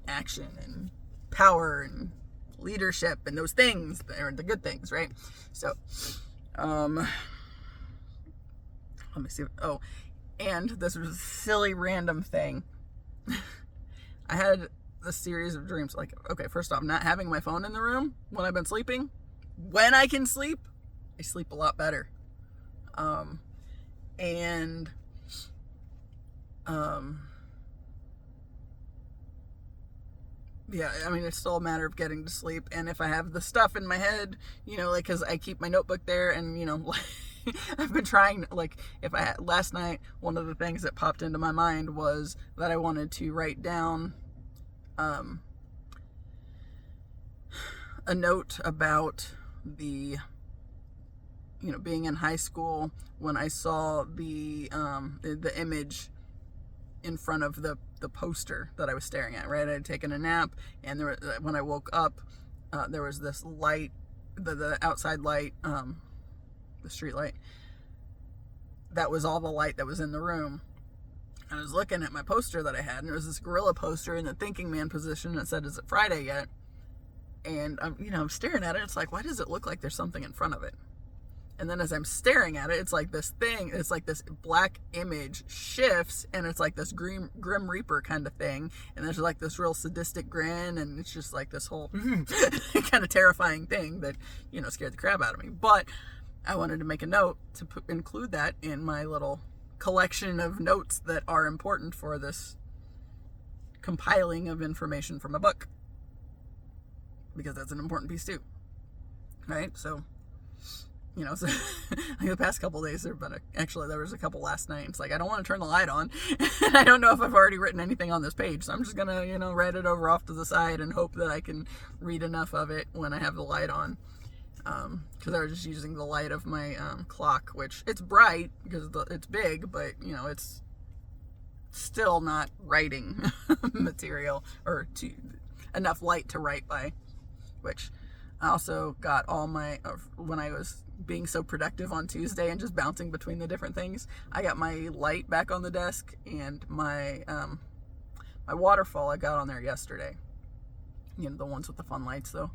action and power and leadership and those things are the good things, right? So, let me see. Oh, and this was a silly random thing. I had a series of dreams. Like, okay, first off, not having my phone in the room when I've been sleeping. When I can sleep, I sleep a lot better. Yeah, I mean, it's still a matter of getting to sleep. And if I have the stuff in my head, like, because I keep my notebook there and, I've been trying, like, last night, one of the things that popped into my mind was that I wanted to write down a note about the, being in high school when I saw the image in front of the poster that I was staring at, right? I had taken a nap, and when I woke up, there was this light, the outside light, the street light, that was all the light that was in the room. I was looking at my poster that I had, and there was this gorilla poster in the thinking man position that said, "Is it Friday yet?" And I'm staring at it. It's like, why does it look like there's something in front of it? And then as I'm staring at it, it's like this thing, it's like this black image shifts, and it's like this Grim Reaper kind of thing. And there's like this real sadistic grin, and it's just like this whole kind of terrifying thing that, scared the crap out of me. But I wanted to make a note to include that in my little collection of notes that are important for this compiling of information from a book. Because that's an important piece too. Right? So, so like the past couple of days, there was a couple last night. It's like, I don't want to turn the light on. And I don't know if I've already written anything on this page. So I'm just going to, write it over off to the side and hope that I can read enough of it when I have the light on. Because I was just using the light of my clock, which it's bright because it's big, but, it's still not writing material or enough light to write by. Which I also got all my, when I was being so productive on Tuesday and just bouncing between the different things, I got my light back on the desk, and my my waterfall I got on there yesterday. The ones with the fun lights though.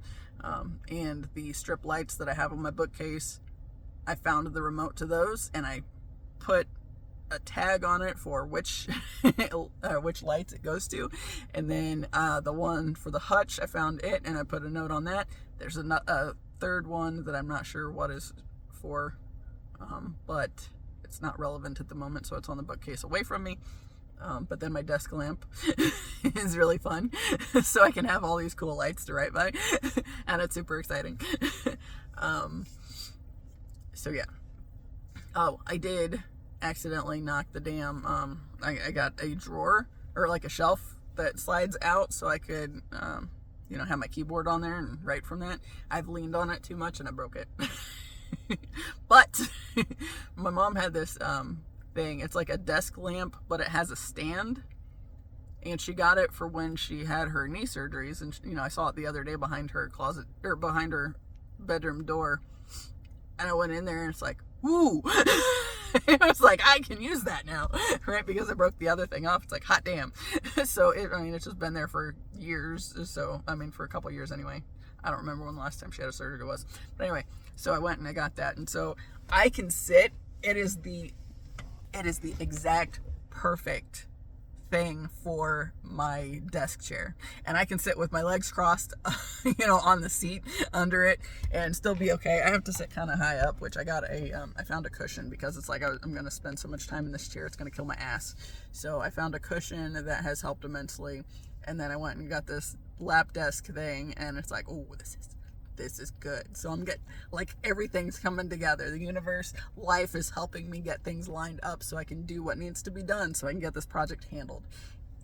And the strip lights that I have on my bookcase, I found the remote to those, and I put a tag on it for which lights it goes to. And then the one for the hutch, I found it, and I put a note on that. There's a third one that I'm not sure what is for, but it's not relevant at the moment, so it's on the bookcase away from me. But then my desk lamp is really fun, so I can have all these cool lights to write by, and it's super exciting. So yeah. Oh, I did accidentally knock the damn, I got a drawer, or like a shelf that slides out so I could, have my keyboard on there and write from that. I've leaned on it too much and I broke it. But my mom had this thing. It's like a desk lamp, but it has a stand. And she got it for when she had her knee surgeries. And, I saw it the other day behind her closet, or behind her bedroom door. And I went in there, and it's like, woo! I was like, I can use that now, right? Because I broke the other thing off. It's like, hot damn. So, it's just been there for years. So, for a couple of years anyway. I don't remember when the last time she had a surgery was. But anyway, so I went and I got that. And so I can sit. It is the exact perfect thing for my desk chair, and I can sit with my legs crossed on the seat under it and still be okay. I have to sit kind of high up, which I got I found a cushion, because it's like I'm going to spend so much time in this chair, it's going to kill my ass. So I found a cushion that has helped immensely, and then I went and got this lap desk thing, and it's like, oh, this is good. So I'm getting, like, everything's coming together. The universe, life is helping me get things lined up so I can do what needs to be done, so I can get this project handled.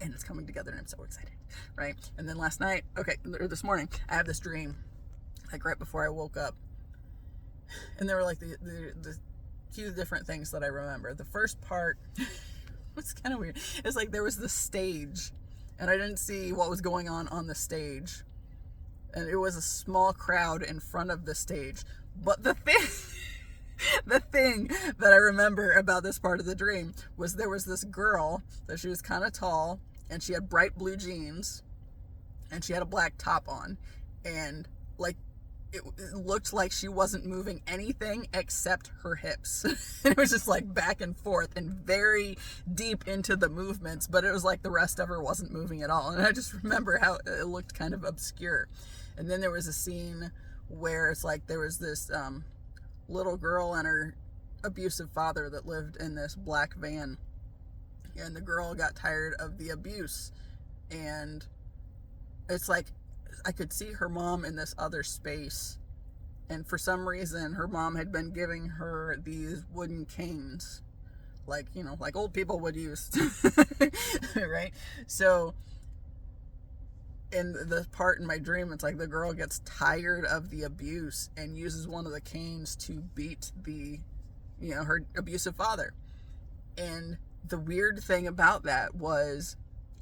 And it's coming together, and I'm so excited, right? And then last night, this morning, I had this dream, like right before I woke up. And there were like few different things that I remember. The first part was kind of weird. It's like there was the stage, and I didn't see what was going on the stage. And it was a small crowd in front of the stage. But the thing that I remember about this part of the dream was there was this girl that she was kind of tall, and she had bright blue jeans, and she had a black top on, and like it looked like she wasn't moving anything except her hips. It was just like back and forth and very deep into the movements, but it was like the rest of her wasn't moving at all. And I just remember how it looked kind of obscure. And then there was a scene where it's like there was this little girl and her abusive father that lived in this black van, and the girl got tired of the abuse, and it's like I could see her mom in this other space, and for some reason her mom had been giving her these wooden canes, like, you know, like old people would use. Right? So in the part in my dream, it's like the girl gets tired of the abuse and uses one of the canes to beat the, you know, her abusive father. And the weird thing about that was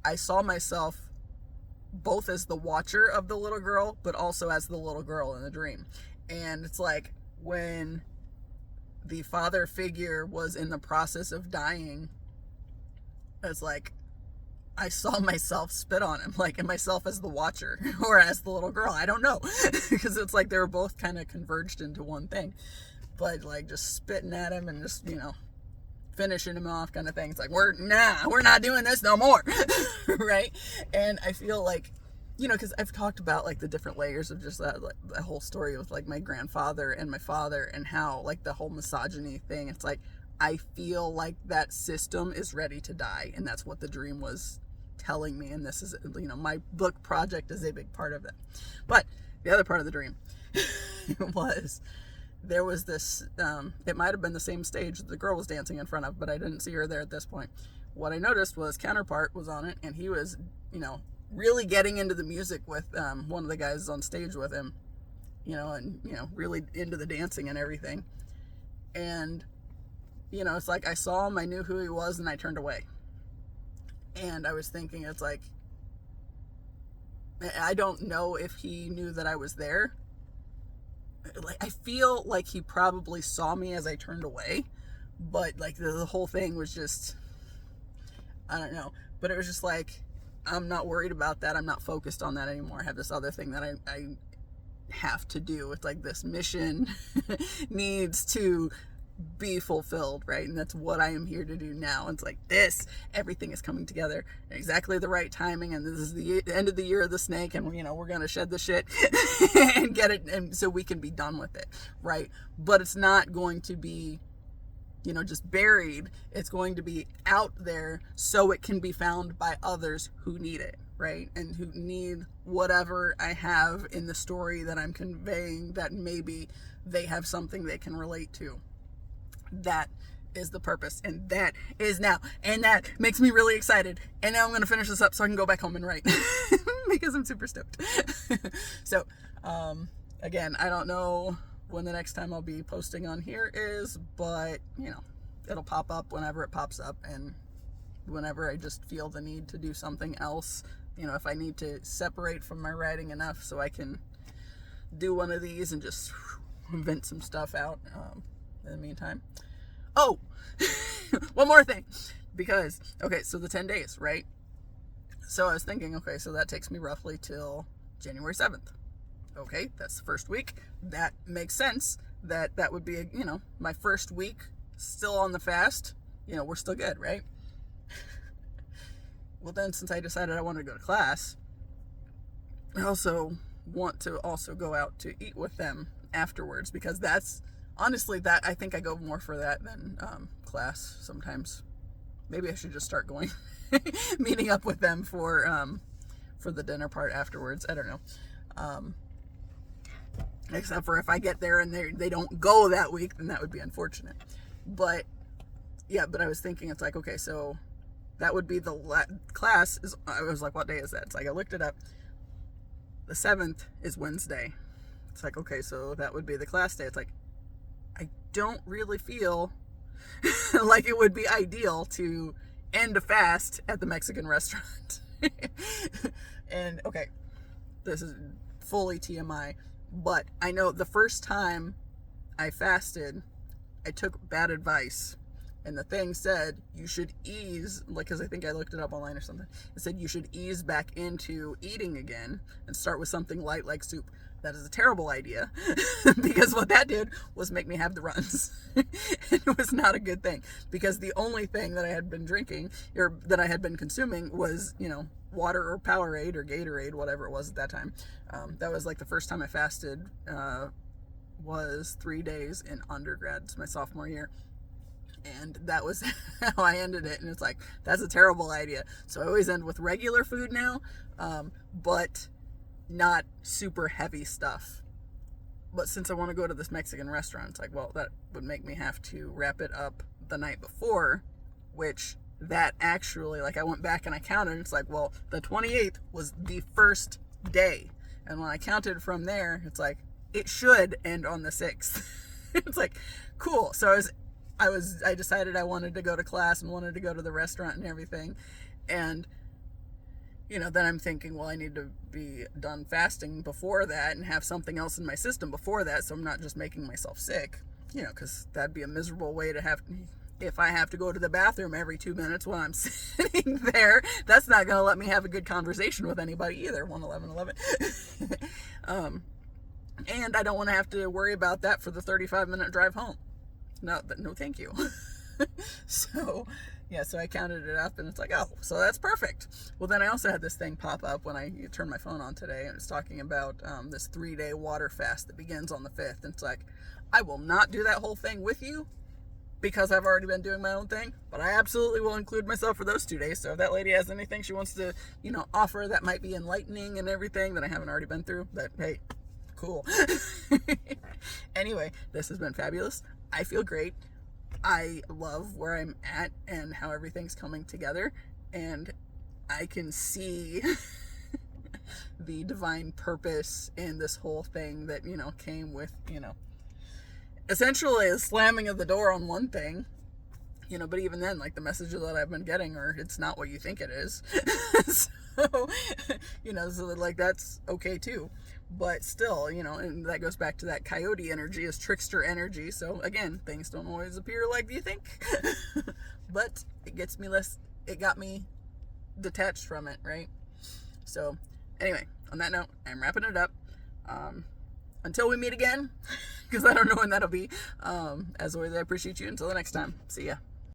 I saw myself both as the watcher of the little girl, but also as the little girl in the dream. And it's like when the father figure was in the process of dying, it's like I saw myself spit on him, like, and myself as the watcher or as the little girl. I don't know, because it's like they were both kind of converged into one thing, but like just spitting at him and just, you know, finishing him off kind of thing. It's like, we're not doing this no more. Right? And I feel like, you know, because I've talked about like the different layers of just that, like the whole story with like my grandfather and my father, and how like the whole misogyny thing, it's like I feel like that system is ready to die, and that's what the dream was telling me. And this is, you know, my book project is a big part of it. But the other part of the dream was there was this, it might have been the same stage that the girl was dancing in front of, but I didn't see her there at this point. What I noticed was Counterpart was on it, and he was, you know, really getting into the music with one of the guys on stage with him, you know, and, you know, really into the dancing and everything. And, you know, it's like I saw him, I knew who he was, and I turned away. And I was thinking, it's like, I don't know if he knew that I was there. Like, I feel like he probably saw me as I turned away, but like the whole thing was just, I don't know, but it was just like, I'm not worried about that. I'm not focused on that anymore. I have this other thing that I have to do. It's like this mission needs to be fulfilled, right? And that's what I am here to do now. It's like this, everything is coming together at exactly the right timing, and this is the end of the year of the snake, and, you know, we're gonna shed the shit and get it, and so we can be done with it, right? But it's not going to be, you know, just buried. It's going to be out there so it can be found by others who need it, right? And who need whatever I have in the story that I'm conveying, that maybe they have something they can relate to. That is the purpose, and that is now, and that makes me really excited. And now I'm going to finish this up so I can go back home and write because I'm super stoked. So again, I don't know when the next time I'll be posting on here is, but, you know, it'll pop up whenever it pops up, and whenever I just feel the need to do something else, you know, if I need to separate from my writing enough so I can do one of these and just vent some stuff out in the meantime. Oh, one more thing, because, okay, so the 10 days, right? So I was thinking, okay, so that takes me roughly till January 7th. Okay, that's the first week. That makes sense. That would be, you know, my first week still on the fast. You know, we're still good, right? Well, then, since I decided I wanted to go to class, I also want to also go out to eat with them afterwards, because that's, honestly, that I think I go more for that than class sometimes. Maybe I should just start going, meeting up with them for the dinner part afterwards. I don't know. Except for if I get there and they don't go that week, then that would be unfortunate. But yeah, but I was thinking, it's like, okay, so that would be the class is, I was like, what day is that? It's like, I looked it up. The 7th is Wednesday. It's like, okay, so that would be the class day. It's like, I don't really feel like it would be ideal to end a fast at the Mexican restaurant. And okay, this is fully TMI, but I know the first time I fasted, I took bad advice. And the thing said you should ease, like, because I think I looked it up online or something. It said you should ease back into eating again and start with something light like soup. That is a terrible idea because what that did was make me have the runs. It was not a good thing because the only thing that I had been drinking or that I had been consuming was, water or Powerade or Gatorade, whatever it was at that time. That was like the first time I fasted was 3 days in undergrad. It's my sophomore year. And that was how I ended it. And it's like, that's a terrible idea. So I always end with regular food now, but not super heavy stuff. But since I want to go to this Mexican restaurant, it's like, well, that would make me have to wrap it up the night before, which that actually, like, I went back and I counted. And it's like, well, the 28th was the first day. And when I counted from there, it's like, it should end on the 6th. It's like, cool. So I decided I wanted to go to class and wanted to go to the restaurant and everything. And, then I'm thinking, well, I need to be done fasting before that and have something else in my system before that. So I'm not just making myself sick, because that'd be a miserable way to have, if I have to go to the bathroom every 2 minutes while I'm sitting there, that's not going to let me have a good conversation with anybody either. 11111. And I don't want to have to worry about that for the 35-minute drive home. No, thank you. So I counted it up and it's like, oh, so that's perfect. Well, then I also had this thing pop up when I turned my phone on today, and it's talking about this 3-day water fast that begins on the 5th. And it's like, I will not do that whole thing with you because I've already been doing my own thing, but I absolutely will include myself for those 2 days. So if that lady has anything she wants to, offer that might be enlightening and everything that I haven't already been through, that, hey, cool. Anyway, this has been fabulous. I feel great. I love where I'm at and how everything's coming together, and I can see the divine purpose in this whole thing that, came with, essentially a slamming of the door on one thing, but even then, like, the messages that I've been getting are, it's not what you think it is. So, so like, that's okay too. But still, and that goes back to that coyote energy, is trickster energy. So again, things don't always appear like you think. But it got me detached from it, right? So anyway, on that note, I'm wrapping it up. Until we meet again, because I don't know when that'll be. As always, I appreciate you. Until the next time. See ya.